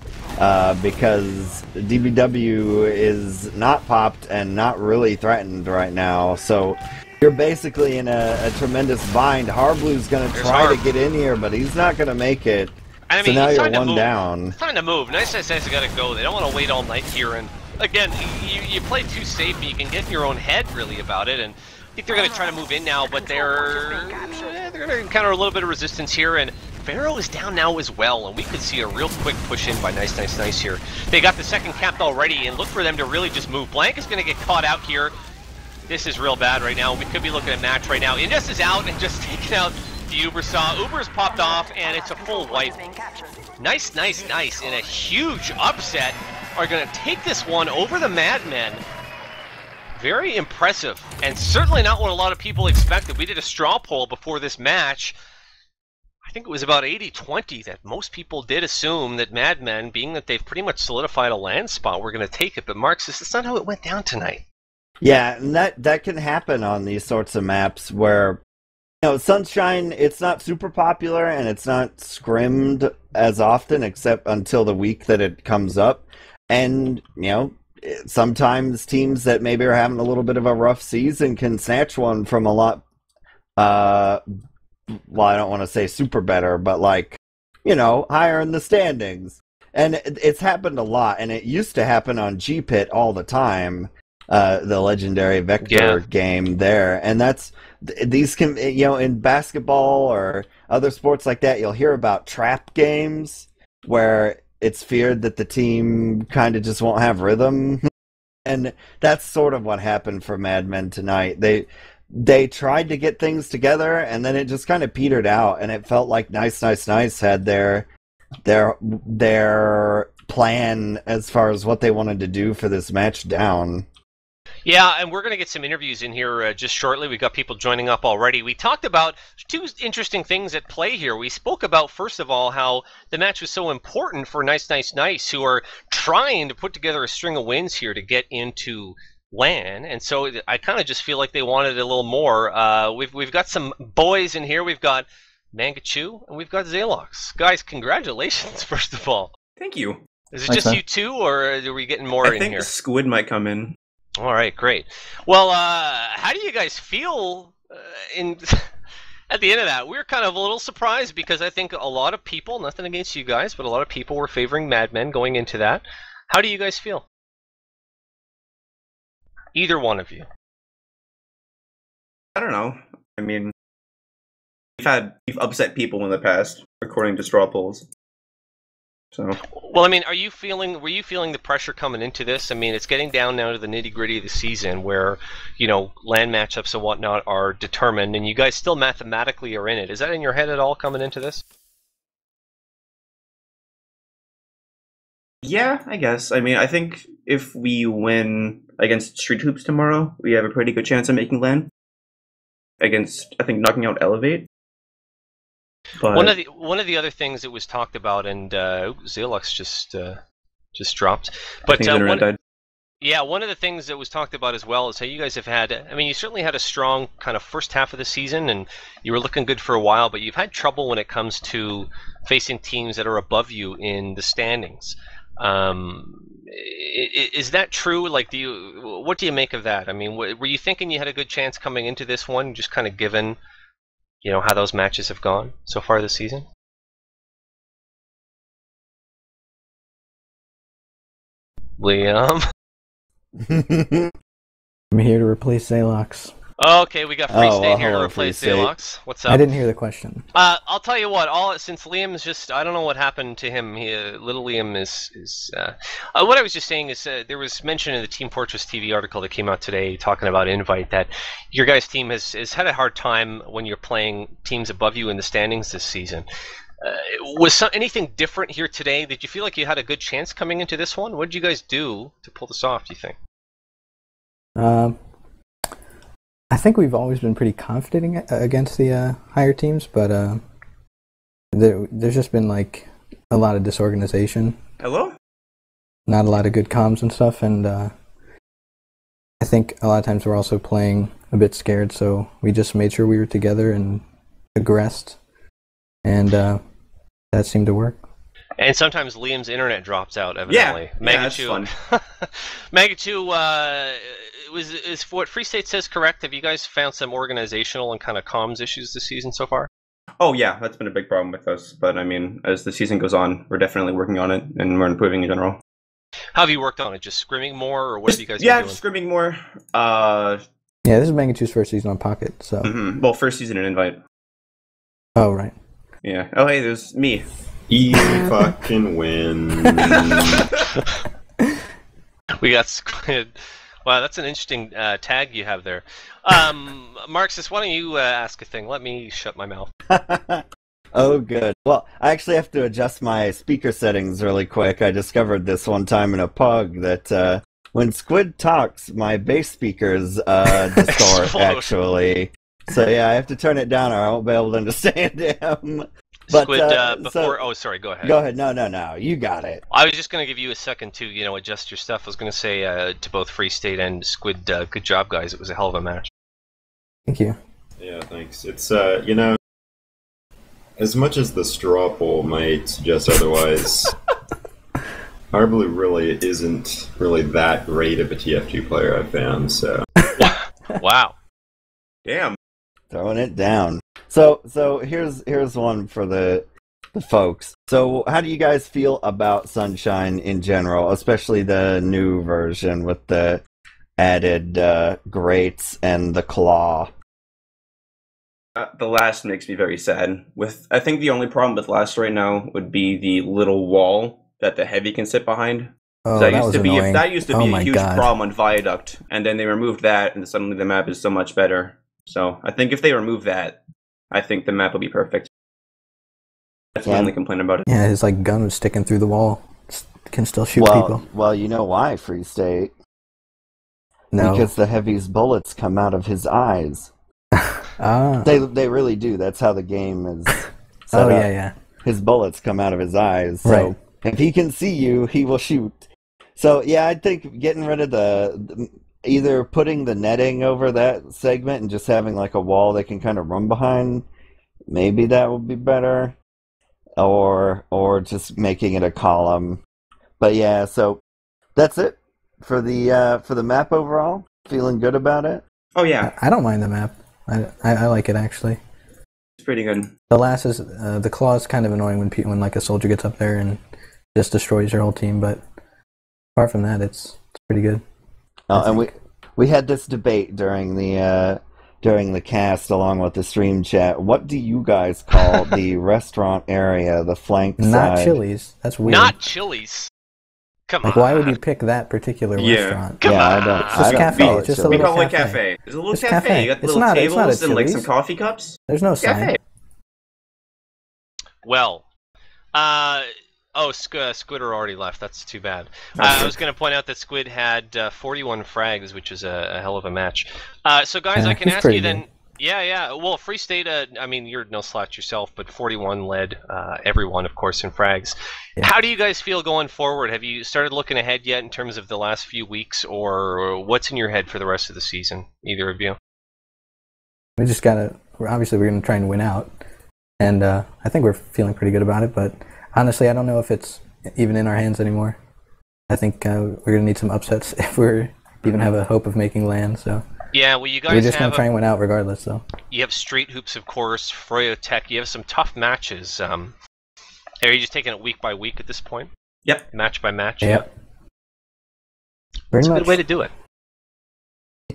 Speaker 2: because DBW is not popped and not really threatened right now. So you're basically in a tremendous bind. Harblue's going to try to get in here, but he's not going to make it.
Speaker 1: I mean,
Speaker 2: so now
Speaker 1: it's
Speaker 2: you're
Speaker 1: time to
Speaker 2: one
Speaker 1: move.
Speaker 2: down.
Speaker 1: It's time to move. Nice has got to go. They don't want to wait all night here. And again, you play too safe, and you can get in your own head really about it. And I think they're going to try to move in now, but they're going to encounter a little bit of resistance here. And Pharaoh is down now as well, and we could see a real quick push in by Nice here. They got the second cap already, and look for them to really just move. Blank is going to get caught out here. This is real bad right now. We could be looking at match right now. Indes is out and just taking out the Uber saw. Uber's popped off, and it's a full wipe. Nice, in a huge upset, are going to take this one over the Madmen. Very impressive, and certainly not what a lot of people expected. We did a straw poll before this match. I think it was about 80-20 that most people did assume that Madmen, being that they've pretty much solidified a land spot, were going to take it. But Marxist, that's not how it went down tonight.
Speaker 2: Yeah, and that can happen on these sorts of maps where, Sunshine, it's not super popular and it's not scrimmed as often except until the week that it comes up. And, sometimes teams that maybe are having a little bit of a rough season can snatch one from a lot, well, I don't want to say super better, but higher in the standings. And it's happened a lot, and it used to happen on G-Pit all the time. The legendary Vector game there. And these can, in basketball or other sports like that, you'll hear about trap games where it's feared that the team kind of just won't have rhythm. And that's sort of what happened for Madmen tonight. They tried to get things together, and then it just kind of petered out, and it felt like Nice had their plan as far as what they wanted to do for this match down.
Speaker 1: Yeah, and we're going to get some interviews in here just shortly. We've got people joining up already. We talked about two interesting things at play here. We spoke about, first of all, how the match was so important for Nice, who are trying to put together a string of wins here to get into LAN. And so I kind of just feel like they wanted a little more. We've got some boys in here. We've got Mangachu, and we've got Zalox. Guys, congratulations, first of all.
Speaker 3: Thank you.
Speaker 1: Is it just you two, or are we getting more in here?
Speaker 3: I think Squid might come in.
Speaker 1: All right, great. Well, how do you guys feel at the end of that? We're kind of a little surprised because I think a lot of people, nothing against you guys, but a lot of people were favoring Madmen going into that. How do you guys feel? Either one of you.
Speaker 3: I don't know. I mean, we've upset people in the past, according to straw polls. So.
Speaker 1: Well, I mean, were you feeling the pressure coming into this? I mean, it's getting down now to the nitty-gritty of the season where, land matchups and whatnot are determined, and you guys still mathematically are in it. Is that in your head at all coming into this?
Speaker 3: Yeah, I guess. I mean, I think if we win against Street Hoops tomorrow, we have a pretty good chance of making LAN. Against, I think, knocking out Elevate. But
Speaker 1: one of the other things that was talked about, and Zalox just dropped. But one of the things that was talked about as well is how you guys have had. I mean, you certainly had a strong kind of first half of the season, and you were looking good for a while. But you've had trouble when it comes to facing teams that are above you in the standings. Is that true? What do you make of that? I mean, were you thinking you had a good chance coming into this one, just kind of given, how those matches have gone so far this season? Liam?
Speaker 4: I'm here to replace Zalox.
Speaker 1: Okay, we got Free State here to replace Zalox. What's up?
Speaker 4: I didn't hear the question.
Speaker 1: I'll tell you what. Since Liam's just, I don't know what happened to him. Little Liam is. What I was just saying is there was mention in the Team Fortress TV article that came out today talking about Invite that your guys' team has had a hard time when you're playing teams above you in the standings this season. Was anything different here today? Did you feel like you had a good chance coming into this one? What did you guys do to pull this off, do you think?
Speaker 4: I think we've always been pretty confident against the higher teams, but there's just been a lot of disorganization.
Speaker 3: Hello?
Speaker 4: Not a lot of good comms and stuff, and I think a lot of times we're also playing a bit scared, so we just made sure we were together and aggressed, and that seemed to work.
Speaker 1: And sometimes Liam's internet drops out,
Speaker 3: Yeah,
Speaker 1: evidently.
Speaker 3: that's fun.
Speaker 1: Magachu, is what Free State says correct? Have you guys found some organizational and kind of comms issues this season so far?
Speaker 3: Oh yeah, that's been a big problem with us. But I mean, as the season goes on, we're definitely working on it, and we're improving in general.
Speaker 1: How have you worked on it? Just scrimming more, or what have you guys been doing?
Speaker 3: Just scrimming more.
Speaker 4: Yeah, this is Mangachu's first season on Pocket, so.
Speaker 3: Well, first season in Invite.
Speaker 4: Oh, right.
Speaker 3: Yeah. Oh, hey, there's me.
Speaker 5: Easy fucking win.
Speaker 1: We got Squid. Wow, that's an interesting tag you have there. Marxist, why don't you ask a thing? Let me shut my mouth.
Speaker 2: Oh, good. Well, I actually have to adjust my speaker settings really quick. I discovered this one time in a pug that when Squid talks, my bass speakers distort,
Speaker 1: Explode.
Speaker 2: actually. So yeah, I have to turn it down or I won't be able to understand him. But,
Speaker 1: Squid, before...
Speaker 2: so,
Speaker 1: oh, sorry, go ahead.
Speaker 2: Go ahead. No. You got it.
Speaker 1: I was just going to give you a second to, adjust your stuff. I was going to say to both Free State and Squid, good job, guys. It was a hell of a match.
Speaker 4: Thank you.
Speaker 5: Yeah, thanks. It's, as much as the straw poll might suggest otherwise, Harblue really isn't really that great of a TF2 player, I've found, so...
Speaker 1: Wow.
Speaker 3: Damn.
Speaker 2: Throwing it down. So here's one for the folks. So how do you guys feel about Sunshine in general, especially the new version with the added grates and the claw?
Speaker 3: The last makes me very sad. I think the only problem with last right now would be the little wall that the heavy can sit behind.
Speaker 4: Oh, that was annoying.
Speaker 3: That used to be a huge
Speaker 4: God.
Speaker 3: problem on Viaduct, and then they removed that, and suddenly the map is so much better. So I think if they remove that, I think the map will be perfect. That's my only complaint about it.
Speaker 4: Yeah, his gun was sticking through the wall. Can still shoot people.
Speaker 2: Well, you know why, Free State?
Speaker 4: No.
Speaker 2: Because the heavy's bullets come out of his eyes.
Speaker 4: Ah.
Speaker 2: They really do. That's how the game is set up.
Speaker 4: Yeah.
Speaker 2: His bullets come out of his eyes. So
Speaker 4: Right.
Speaker 2: if he can see you, he will shoot. So yeah, I think getting rid of either putting the netting over that segment and just having a wall they can kind of run behind, maybe that would be better. Or just making it a column. But yeah, so that's it for the map overall. Feeling good about it?
Speaker 3: Oh yeah,
Speaker 4: I don't mind the map. I like it, actually.
Speaker 3: it's pretty good.
Speaker 4: The last is the claw is kind of annoying when a soldier gets up there and just destroys your whole team, but apart from that, it's pretty good.
Speaker 2: And we had this debate during the cast along with the stream chat. What do you guys call the restaurant area, the flank side?
Speaker 4: Not Chili's. That's weird.
Speaker 1: Not Chili's. Come on.
Speaker 4: Why would you pick that particular restaurant?
Speaker 1: Come on.
Speaker 2: I don't.
Speaker 4: It's just
Speaker 2: I don't
Speaker 4: cafe,
Speaker 2: call it
Speaker 4: it's just a
Speaker 2: Chili's.
Speaker 3: We
Speaker 4: little
Speaker 3: call it
Speaker 4: cafe.
Speaker 3: cafe. There's a little
Speaker 4: It's
Speaker 3: cafe.
Speaker 4: cafe.
Speaker 3: You got the
Speaker 4: It's
Speaker 3: little
Speaker 4: not a
Speaker 3: tables and
Speaker 4: Chili's.
Speaker 3: some coffee cups.
Speaker 4: There's no sign.
Speaker 3: Cafe.
Speaker 1: Well, Squidder already left. That's too bad. I was going to point out that Squid had 41 frags, which is a hell of a match. So guys, I can
Speaker 4: he's
Speaker 1: ask
Speaker 4: pretty
Speaker 1: you then.
Speaker 4: good.
Speaker 1: Yeah. Well, Free State, you're no slouch yourself, but 41 led everyone, of course, in frags.
Speaker 4: Yeah.
Speaker 1: How do you guys feel going forward? Have you started looking ahead yet in terms of the last few weeks, or what's in your head for the rest of the season? Either of you?
Speaker 4: We just gotta. Obviously, we're gonna try and win out, and I think we're feeling pretty good about it. But honestly, I don't know if it's even in our hands anymore. I think we're gonna need some upsets if we're even have a hope of making land. So.
Speaker 1: Yeah, well, you guys
Speaker 4: we're just gonna try and win out regardless, though.
Speaker 1: You have Street Hoops, of course, Froyo Tech. You have some tough matches. Are you just taking it week by week at this point?
Speaker 3: Yep.
Speaker 1: Match by match?
Speaker 4: Yep.
Speaker 1: That's a
Speaker 4: Pretty
Speaker 1: good way to do it.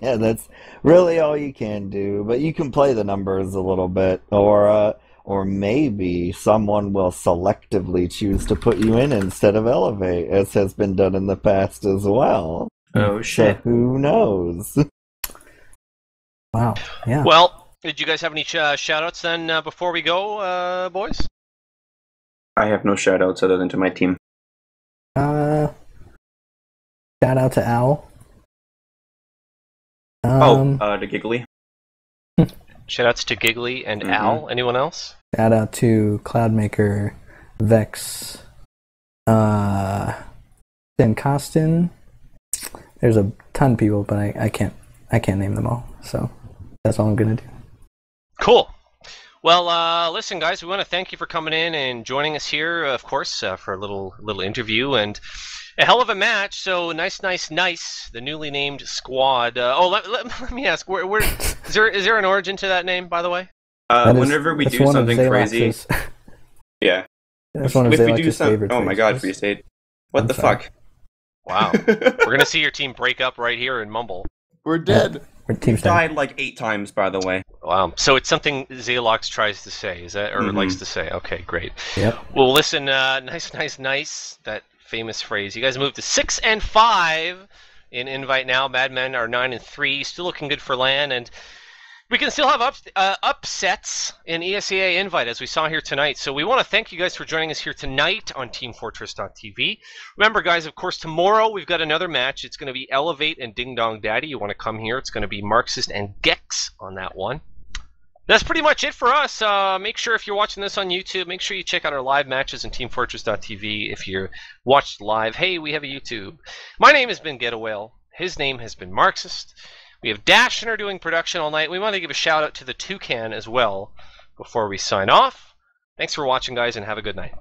Speaker 2: Yeah, that's really all you can do. But you can play the numbers a little bit, or maybe someone will selectively choose to put you in instead of elevate, as has been done in the past as well.
Speaker 3: Oh shit.
Speaker 2: So who knows?
Speaker 4: Wow. Yeah.
Speaker 1: Well, did you guys have any shout-outs then before we go, boys?
Speaker 3: I have no shout outs other than to my team.
Speaker 4: Shout out to Al.
Speaker 3: To Giggly.
Speaker 1: Shout-outs to Giggly and Al. Anyone else?
Speaker 4: Shout out to Cloudmaker, Vex, Sin Costin. There's a ton of people, but I can't name them all. So that's all I'm gonna do.
Speaker 1: Cool. Well, listen, guys, we want to thank you for coming in and joining us here, of course, for a little interview and a hell of a match. So nice, the newly named squad. Let me ask, where is there an origin to that name, by the way?
Speaker 3: Whenever we do something crazy, yeah.
Speaker 4: That's one of Zaylax's favorite.
Speaker 3: Oh my God, Free State! What the fuck?
Speaker 1: Wow, we're gonna see your team break up right here and mumble.
Speaker 6: We're dead.
Speaker 4: We're team
Speaker 3: died like 8 times, by the way.
Speaker 1: Wow. So it's something Zaylax tries to say, is that, or likes to say? Okay, great.
Speaker 4: Yep.
Speaker 1: Well, listen, nice. That famous phrase. You guys moved to 6-5 in Invite now. Madmen are 9-3, still looking good for LAN, and we can still have upsets in ESEA Invite, as we saw here tonight. So we want to thank you guys for joining us here tonight on teamfortress.tv. Remember, guys, of course, tomorrow we've got another match. It's going to be Elevate and Ding Dong Daddy. You want to come here. It's going to be Marxist and Gex on that one. That's pretty much it for us. Make sure if you're watching this on YouTube, make sure you check out our live matches on teamfortress.tv. If you're watched live, hey, we have a YouTube. My name has been Getawhale. His name has been Marxist. We have Dashner doing production all night. We want to give a shout out to the Toucan as well before we sign off. Thanks for watching, guys, and have a good night.